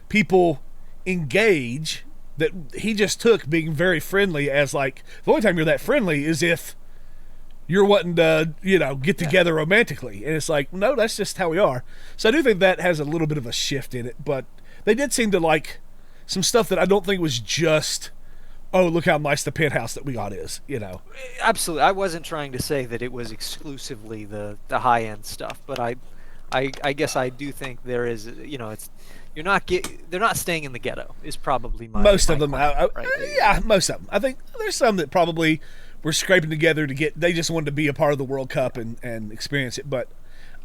people engage that he just took being very friendly as like, the only time you're that friendly is if you're wanting to, get together romantically. And it's like, no, that's just how we are. So I do think that has a little bit of a shift in it. But they did seem to like some stuff that I don't think was just, oh, look how nice the penthouse that we got is. Absolutely. I wasn't trying to say that it was exclusively the high end stuff, but I guess I do think there is, it's they're not staying in the ghetto is probably most of them. right? Yeah, most of them. I think there's some that probably were scraping together they just wanted to be a part of the World Cup and experience it. But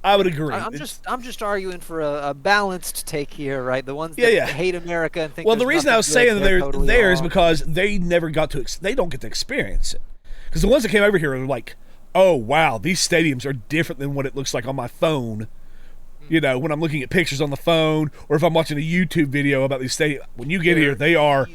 I would agree. I'm just arguing for a balanced take here, right? The ones that hate America and think. Well, the reason I was saying they're there is because they never got to. They don't get to experience it. Because the ones that came over here are like, oh wow, these stadiums are different than what it looks like on my phone. When I'm looking at pictures on the phone, or if I'm watching a YouTube video about these stadiums. When you get here, they're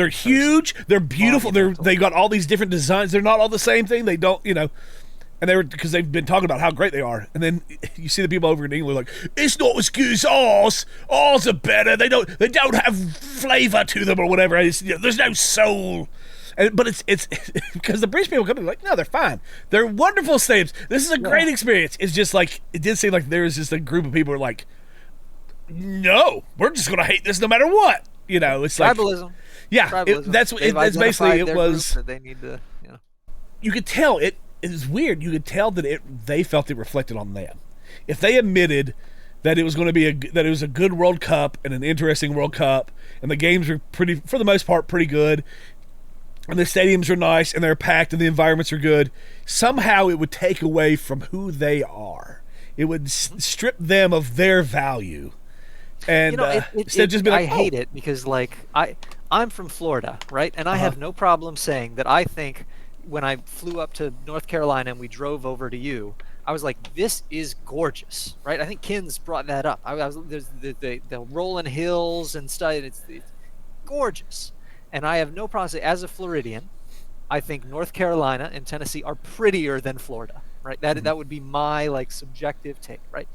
huge. They're beautiful. They got all these different designs. They're not all the same thing. They don't, and because they've been talking about how great they are. And then you see the people over in England like, it's not as good as ours. Ours are better. They don't have flavor to them or whatever. There's no soul. But it's because the British people come in like, no, they're fine. They're wonderful stadiums. This is a great experience. It's just like, it did seem like there was just a group of people who are like, no, we're just going to hate this no matter what. It's tribalism. Like, yeah, tribalism. That's basically it was. That they need to, You could tell it is weird. You could tell that they felt it reflected on them. If they admitted that it was going to be that it was a good World Cup and an interesting World Cup, and the games were pretty, for the most part, pretty good. And the stadiums are nice, and they're packed, and the environments are good. Somehow it would take away from who they are. It would strip them of their value. And instead just be like, I hate it because, like, I'm from Florida, right? And I have no problem saying that I think when I flew up to North Carolina and we drove over to you, I was like, this is gorgeous, right? I think Kins brought that up. There's the rolling hills and stuff. It's gorgeous. And I have no problem saying, as a Floridian, I think North Carolina and Tennessee are prettier than Florida, right? That would be my subjective take, right?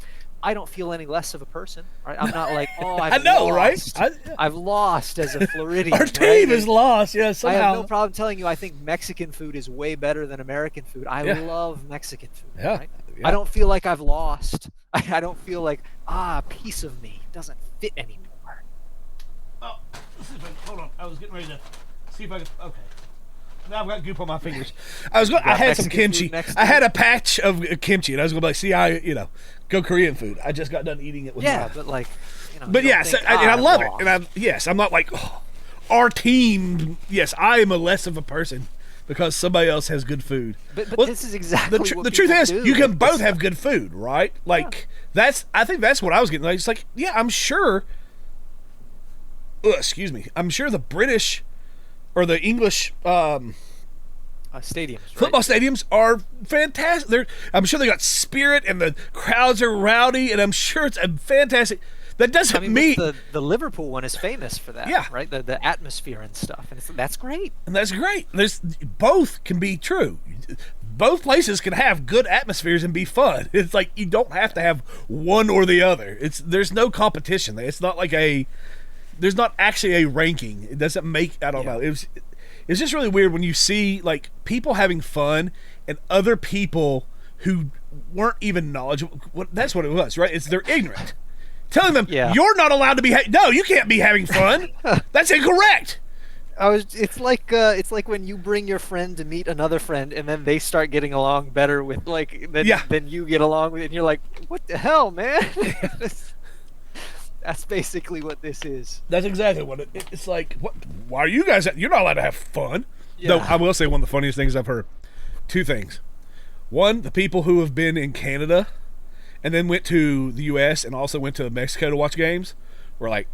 I don't feel any less of a person, right? I'm not like, oh, I've lost. Right? I've lost as a Floridian. Our team is lost, yeah, somehow. I have no problem telling you I think Mexican food is way better than American food. I love Mexican food, right? Yeah. I don't feel like I've lost. I don't feel like, a piece of me doesn't fit anymore. Oh, hold on. I was getting ready to see if I could. Okay. Now I've got goop on my fingers. I had some kimchi. I had a patch of kimchi, and I was going to be like, see how, go Korean food. I just got done eating it with my. But like, But yeah, and I love it. And I'm not like, our team. Yes, I am a less of a person because somebody else has good food. But this is exactly what the truth is, do. you can both have good food, right? Like I think that's what I was getting. Like, it's like, yeah, I'm sure. Excuse me. I'm sure the British or the English stadiums, football stadiums are fantastic. I'm sure they got spirit and the crowds are rowdy, and I'm sure it's a fantastic. That doesn't mean the Liverpool one is famous for that. Yeah, right. The atmosphere and stuff, and that's great. And that's great. Both can be true. Both places can have good atmospheres and be fun. It's like you don't have to have one or the other. There's no competition. It's not like there's not actually a ranking. It doesn't make, I don't know. It's just really weird when you see like people having fun and other people who weren't even knowledgeable. That's what it was, right? They're ignorant. Telling them, you're not allowed to be, no, you can't be having fun. That's incorrect. It's like when you bring your friend to meet another friend, and then they start getting along better with than you get along with, and you're like, what the hell, man? That's basically what this is. That's exactly what it's like. What? Why are you guys? You're not allowed to have fun. Yeah. Though I will say one of the funniest things I've heard. Two things. One, the people who have been in Canada and then went to the U.S. and also went to Mexico to watch games were like,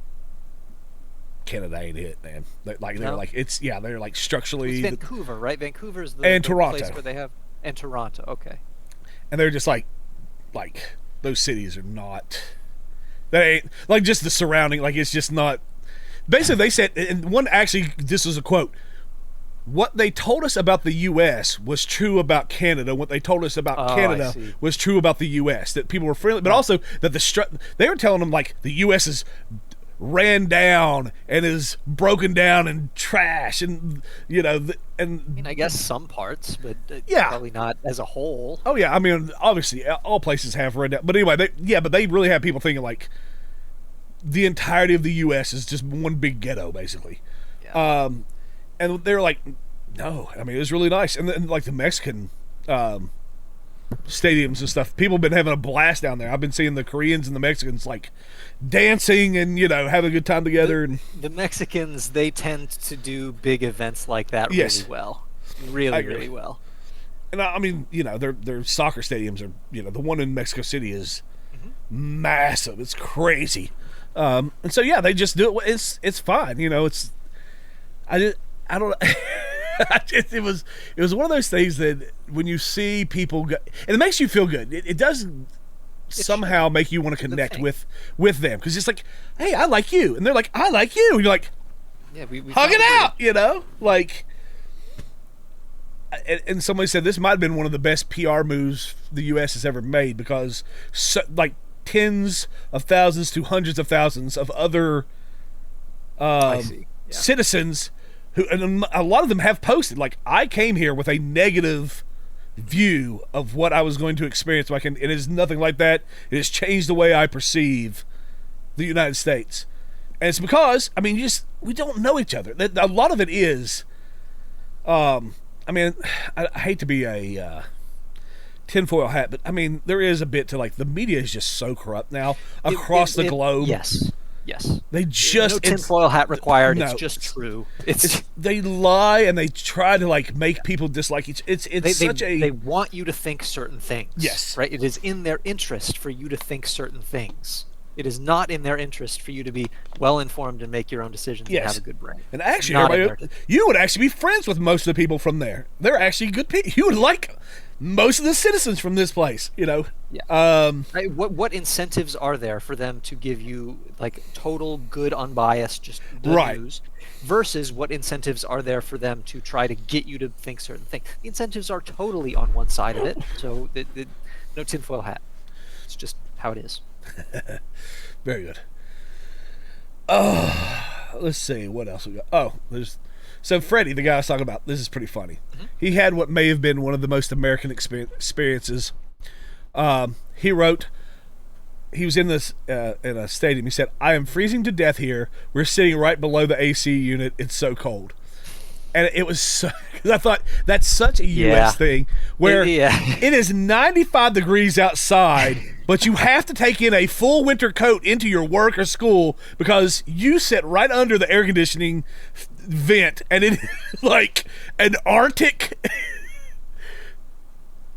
Canada ain't it, man. They're like they're like structurally. It's Vancouver, right? Vancouver's the Toronto. Place where they have, and Toronto, okay. And they're just like those cities are not. That ain't like just the surrounding. Like it's just not. Basically, they said, and one actually, this was a quote. What they told us about the U.S. was true about Canada. What they told us about Canada was true about the U.S. That people were friendly, but also that they were telling them like the U.S. is ran down and is broken down and trash, and I mean, I guess some parts, but Yeah. probably not as a whole. oh yeah, I mean, obviously all places have ran down, but anyway, but they really have people thinking like the entirety of the U.S. is just one big ghetto, basically. Yeah. And they're like, no, I mean, it was really nice, and then like the Mexican stadiums and stuff, people have been having a blast down there. I've been seeing the Koreans and the Mexicans like dancing and having a good time together. And The Mexicans, they tend to do big events like that Yes. really well. I Really, agree. really well. and I mean, their soccer stadiums are, the one in Mexico City is massive. It's crazy. And so yeah, they just do it. It's fine. I don't. It was one of those things that when you see people go, and it makes you feel good. It does somehow make you want to connect thing. with them, because it's like, hey, I like you, and they're like, I like you, and you're like, Yeah, we hug it probably- out, like. And somebody said this might have been one of the best PR moves the U.S. has ever made, because like tens of thousands to hundreds of thousands of other I see. Yeah. citizens and a lot of them have posted like, I came here with a negative view of what I was going to experience. It is nothing like that. It has changed the way I perceive the United States, and it's because we don't know each other. A lot of it is, I hate to be a tinfoil hat, but there is a bit to like the media is just so corrupt now across the globe. Yes. They just no tinfoil hat required. no. It's just true. It's they lie and they try to like make people dislike each. they want you to think certain things. Yes. Right. It is in their interest for you to think certain things. It is not in their interest for you to be well informed and make your own decisions Yes. and have a good brain. And actually, Not in everybody, there. you would actually be friends with most of the people from there. They're actually good people. You would like most of the citizens from this place. Yeah. Right. What incentives are there for them to give you like total good, unbiased, just the Right. news, versus what incentives are there for them to try to get you to think certain things? The incentives are totally on one side of it, so no tinfoil hat. It's just how it is. Very good. Let's see what else we got. So Freddie, the guy I was talking about. This is pretty funny. He had what may have been one of the most American experiences. He wrote. He was in this in a stadium. He said, "I am freezing to death here. We're sitting right below the AC unit. It's so cold." And it was so, because I thought that's such a Yeah. U.S. thing where Yeah. it is 95 degrees outside, but you have to take in a full winter coat into your work or school because you sit right under the air conditioning vent, and it is like an Arctic.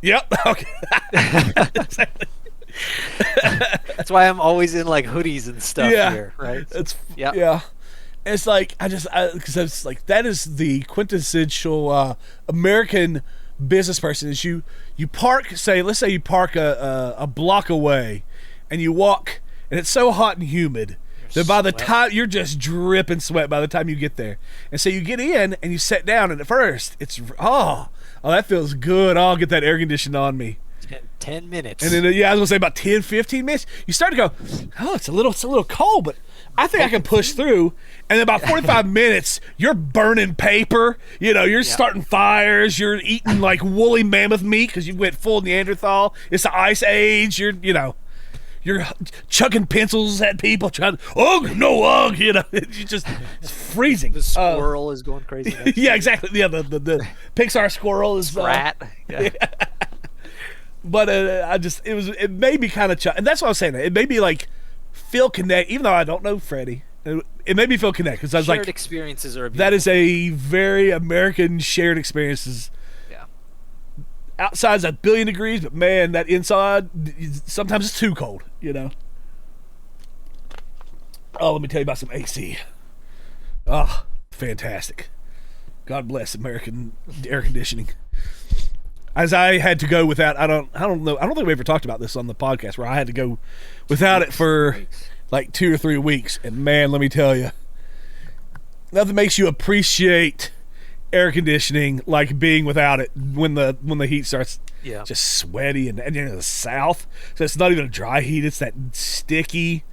Yep. Okay. That's why I'm always in like hoodies and stuff Yeah. here, right? It's Yep. yeah. It's like because it's like that is the quintessential American business person. Is you park, let's say you park a block away, and you walk, and it's so hot and humid that by the sweating. time you're just dripping sweat by the time you get there, and so you get in and you sit down, and at first it's that feels good. I'll get that air conditioned on me. 10 minutes. And then, I was going to say about 10, 15 minutes, you start to go, it's a little cold, but I think I can push through. And then about 45 minutes, you're burning paper. You're starting fires. You're eating like woolly mammoth meat because you went full Neanderthal. It's the Ice Age. You're chucking pencils at people trying to, no ugh. It's freezing. the squirrel is going crazy. next to Yeah, you. exactly. Yeah, the Pixar squirrel is Rat. Yeah. But it made me kind of and that's what I was saying. It made me like feel connect, even though I don't know Freddie. It made me feel connect because I was Shared like, experiences are a that is beautiful- a very American shared experiences. Yeah. Outside's a billion degrees, but man, that inside sometimes it's too cold. Oh, let me tell you about some AC. Oh, fantastic. God bless American air conditioning. As I had to go without, I don't know. I don't think we ever talked about this on the podcast where I had to go without it for like 2 or 3 weeks. And man, let me tell you, nothing makes you appreciate air conditioning like being without it when the heat starts Yeah. just sweaty and you're in the South, so it's not even a dry heat. It's that sticky.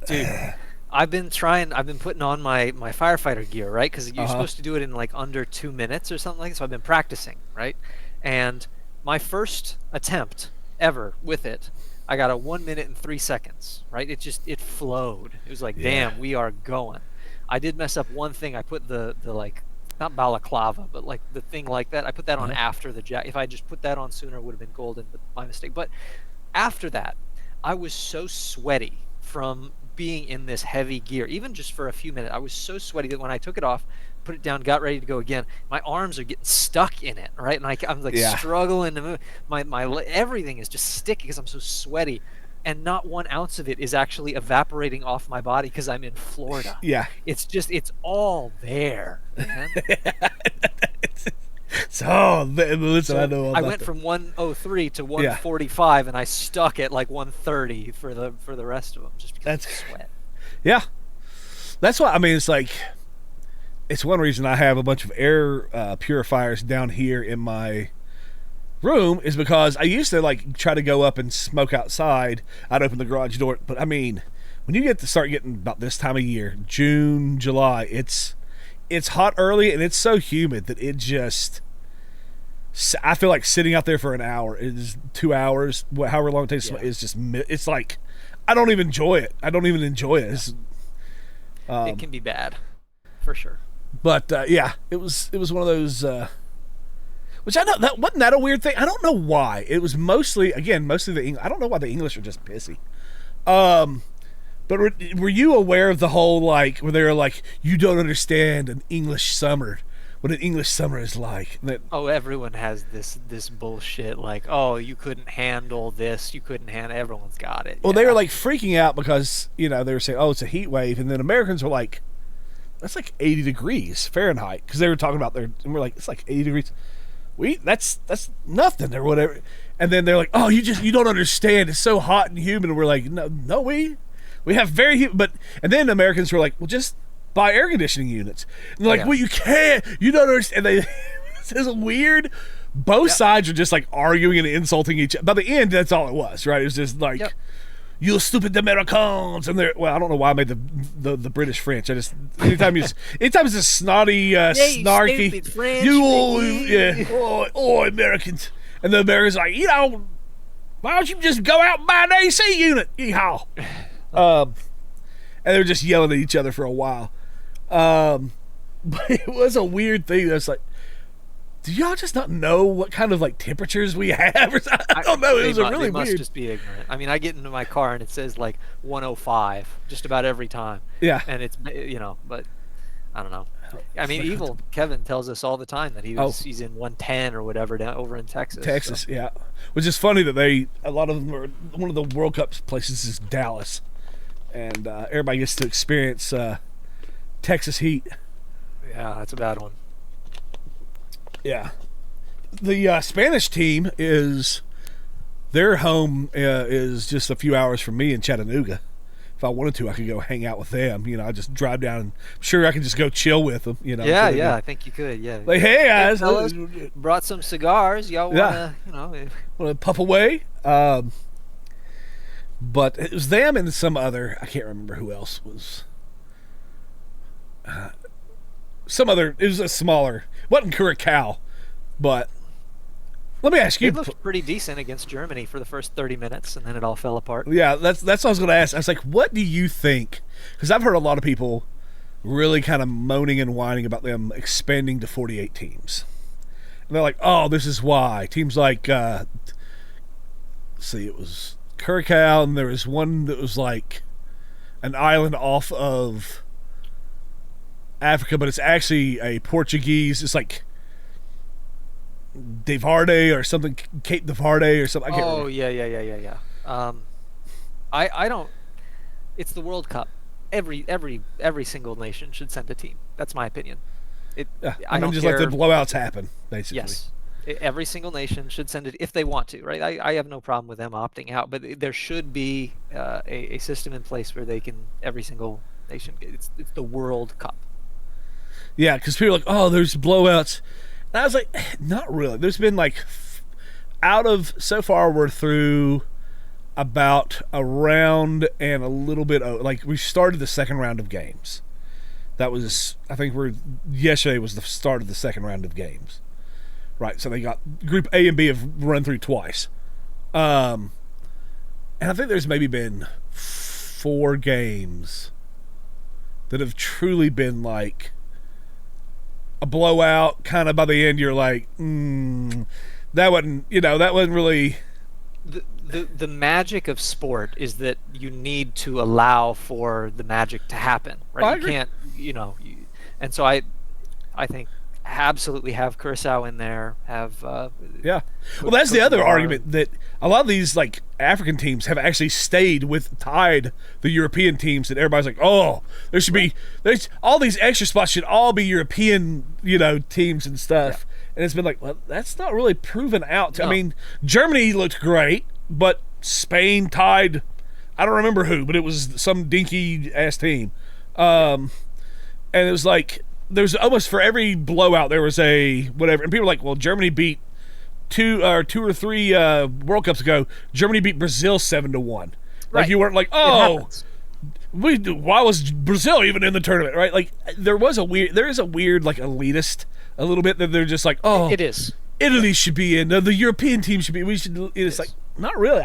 Dude, I've been putting on my firefighter gear, right? Because you're Uh-huh. supposed to do it in like under 2 minutes or something like that. So I've been practicing, right? And my first attempt ever with it, I got a 1 minute and 3 seconds, right? It flowed. It was like, Yeah. damn, we are going. I did mess up one thing. I put the like, not balaclava, but like the thing like that. I put that on Uh-huh. after the jacket. If I just put that on sooner, it would have been golden, but my mistake. But after that, I was so sweaty from being in this heavy gear, even just for a few minutes. I was so sweaty that when I took it off, put it down, got ready to go again, my arms are getting stuck in it, right? And I'm like Yeah. struggling to move. Everything is just sticky because I'm so sweaty, and not 1 ounce of it is actually evaporating off my body because I'm in Florida. Yeah. It's all there, man. So, listen, I So know all I about went that. from 103 to Yeah. 145, and I stuck at like 130 for the rest of them, just because of That's the sweat. yeah. That's why I mean it's like it's one reason I have a bunch of air purifiers down here in my room is because I used to like try to go up and smoke outside. I'd open the garage door, but I mean, when you get to start getting about this time of year, June, July, it's hot early and it's so humid that it just I feel like sitting out there for an hour is 2 hours, however long it takes. Yeah, It's just it's like I don't even enjoy it. I don't even enjoy it. yeah. It can be bad, for sure. But yeah, it was one of those. Which I know that wasn't that a weird thing. I don't know why. It was mostly the English. I don't know why the English are just pissy. Um, but were you aware of the whole like where they were like you don't understand an English summer, what an English summer is like? That Oh, everyone has this bullshit like, oh, you couldn't handle this, you couldn't handle. Everyone's got it. well they were Yeah, like freaking out because they were saying oh it's a heat wave and then Americans were like that's like 80 degrees Fahrenheit because they were talking about their and we're like it's like 80 degrees that's nothing or whatever. And then they're like, oh, you don't understand. It's so hot and humid. And we're like, no, we have very humid. But and then Americans were like, well, just buy air conditioning units. And they're like, yeah, well, you can't. You don't understand. And they this is weird. Both yep, sides are just like arguing and insulting each other. By the end, that's all it was, right? It was just yep. like you stupid Americans, and they're well. I don't know why I made the British French. I just anytime it's a snotty, Yeah, you snarky, stupid French. you all yeah, oh Americans, and the Americans like why don't you just go out and buy an AC unit, yeehaw. Um, and they were just yelling at each other for a while. But it was a weird thing. That's like, do y'all just not know what kind of like temperatures we have? Or something? I don't know. It was a They really must weird. just be ignorant. I mean, I get into my car and it says like 105 just about every time, Yeah. and but I don't know. I It's mean, like, evil Kevin tells us all the time that oh, he's in 110 or whatever down over in Texas. So Texas, yeah. Which is funny that a lot of them are, one of the World Cup places is Dallas. And everybody gets to experience Texas heat. yeah, that's a bad one. Yeah. The Spanish team their home is just a few hours from me in Chattanooga. If I wanted to, I could go hang out with them. I just drive down and I'm sure I can just go chill with them. Yeah, yeah, I think you could. Yeah. Like, hey guys, Fellas, brought some cigars. Y'all yeah, wanna, want to puff away? But it was them and some other. I can't remember who else was. Some other. It was a smaller. Wasn't Curacao, but let me ask they you. looked pretty decent against Germany for the first 30 minutes, and then it all fell apart. Yeah, that's what I was going to ask. I was like, what do you think? Because I've heard a lot of people really kind of moaning and whining about them expanding to 48 teams. And they're like, oh, this is why teams like. See, it was Curacao, and there was one that was like an island off of Africa, but it's actually a Portuguese. It's like De Varde or something, Cape de Varde or something. I can't Oh remember. yeah, yeah, yeah, yeah, yeah. I don't. It's the World Cup. Every single nation should send a team. That's my opinion. It. Yeah, I don't just care. let the blowouts happen, basically. Yes. Every single nation should send it if they want to, right? I have no problem with them opting out, but there should be a system in place where every single nation. It's the World Cup. Yeah, because people are like, oh, there's blowouts. And I was like, not really. There's been like, out of, so far we're through about a round and a little bit like we started the second round of games. That was, I think yesterday was the start of the second round of games. Right, so they got Group A and B have run through twice. And I think there's maybe been 4 games that have truly been like a blowout. Kind of by the end, you're like, that wasn't really. The magic of sport is that you need to allow for the magic to happen, right? I agree. Can't, and so I think absolutely have Curacao in there. Have Yeah. Well, that's the other argument, that a lot of these like African teams have actually tied the European teams, that everybody's like, oh, there's all these extra spots should all be European, teams and stuff. Yeah. And it's been like, well, that's not really proven out. No. I mean, Germany looked great, but Spain tied, I don't remember who, but it was some dinky ass team. And it was like, there's almost for every blowout there was a whatever, and people are like, well, Germany beat two or three World Cups ago. Germany beat Brazil 7-1. Right. Like you weren't like, oh, why was Brazil even in the tournament? Right? Like there is a weird like elitist a little bit that they're just like, oh, it is. Italy should be in. The European team should be. It's like not really.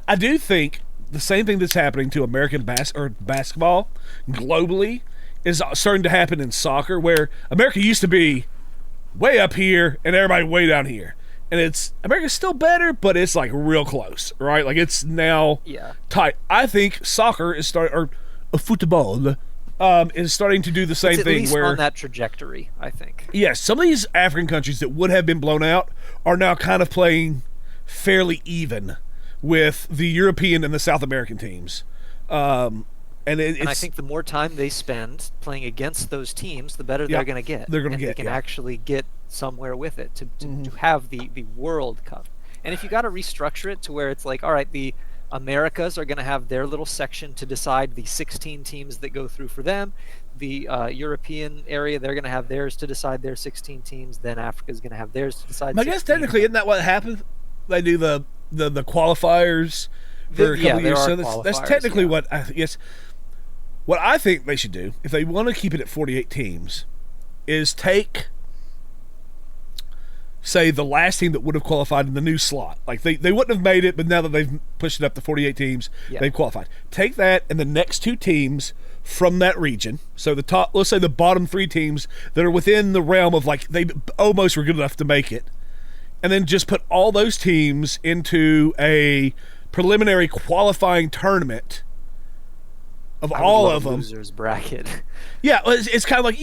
I do think the same thing that's happening to American basketball globally is starting to happen in soccer, where America used to be way up here and everybody way down here. And America's still better, but it's like real close, right? Like it's now tight. I think soccer is football is starting to do the same thing. At least where on that trajectory, I think. Yes, some of these African countries that would have been blown out are now kind of playing fairly even with the European and the South American teams. And I think the more time they spend playing against those teams, the better they're going to get. They can actually get somewhere with it to have the World Cup. And if you got to restructure it to where it's like, all right, the Americas are going to have their little section to decide the 16 teams that go through for them. The European area, they're going to have theirs to decide their 16 teams. Then Africa's going to have theirs to decide. I guess technically, isn't that what happens? They do the qualifiers for a couple of years. So that's technically what I guess. What I think they should do, if they want to keep it at 48 teams, is take, say, the last team that would have qualified in the new slot. Like, they wouldn't have made it, but now that they've pushed it up to 48 teams, they've qualified. Take that and the next 2 teams from that region, so let's say the bottom 3 teams that are within the realm of, like, they almost were good enough to make it, and then just put all those teams into a preliminary qualifying tournament of all of them. Losers bracket. Yeah, it's kind of like,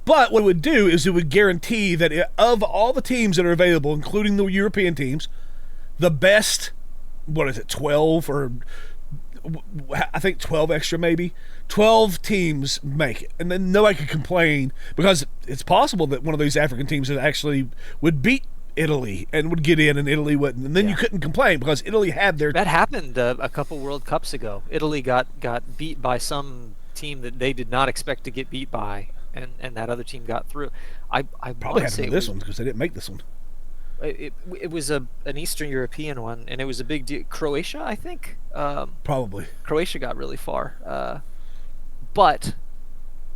but what it would do is it would guarantee that of all the teams that are available, including the European teams, the best, 12 or I think 12 extra maybe, 12 teams make it. And then nobody could complain, because it's possible that one of these African teams that actually would beat Italy and would get in, and Italy wouldn't, and then you couldn't complain because Italy had their. That happened a couple World Cups ago. Italy got beat by some team that they did not expect to get beat by, and that other team got through. I probably had to do this one because they didn't make this one. It was an Eastern European one, and it was a big deal. Croatia, I think. Probably. Croatia got really far, but.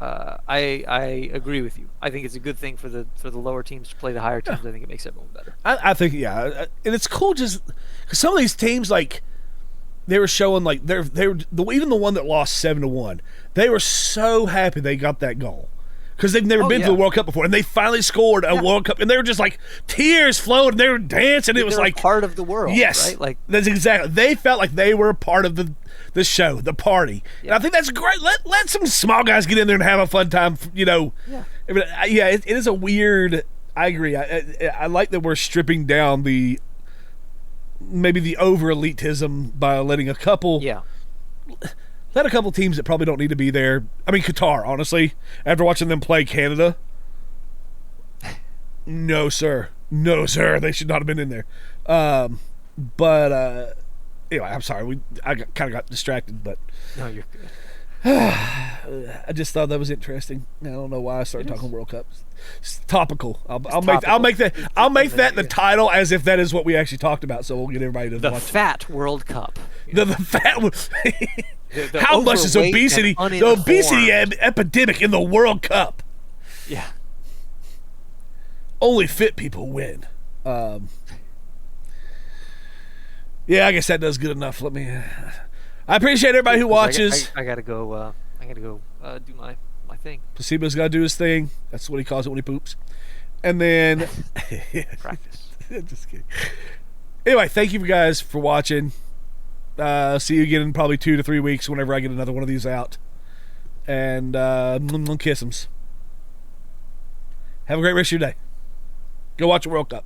I agree with you. I think it's a good thing for the lower teams to play the higher teams. I think it makes everyone better. I think and it's cool just because some of these teams, like, they were showing like they were even the one that lost 7-1. They were so happy they got that goal because they've never been to the World Cup before, and they finally scored a World Cup, and they were just like tears flowed, and they were dancing. It was like part of the world. Yes, right? Like that's exactly. They felt like they were a part of the show, the party. And I think that's great. Let some small guys get in there and have a fun time. It is a weird. I agree. I like that we're stripping down maybe the over elitism by letting a couple. Yeah. Let a couple teams that probably don't need to be there. I mean, Qatar, honestly, after watching them play Canada, no, sir. They should not have been in there. But anyway, I'm sorry. I kind of got distracted, but no, you're good. I just thought that was interesting. I don't know why I started talking World Cup. It's topical. I'll make that the title as if that is what we actually talked about. So we'll get everybody to The watch Fat World Cup. the fat. The How much is overweight obesity? and The obesity uninformed. epidemic in the World Cup. Yeah. Only fit people win. Yeah, I guess that does good enough. Let me. I appreciate everybody who watches. I gotta go. I gotta go do my thing. Placebo's got to do his thing. That's what he calls it when he poops. And then Practice. just kidding. Anyway, thank you guys for watching. See you again in probably 2 to 3 weeks whenever I get another one of these out. And kiss 'ems. Have a great rest of your day. Go watch the World Cup.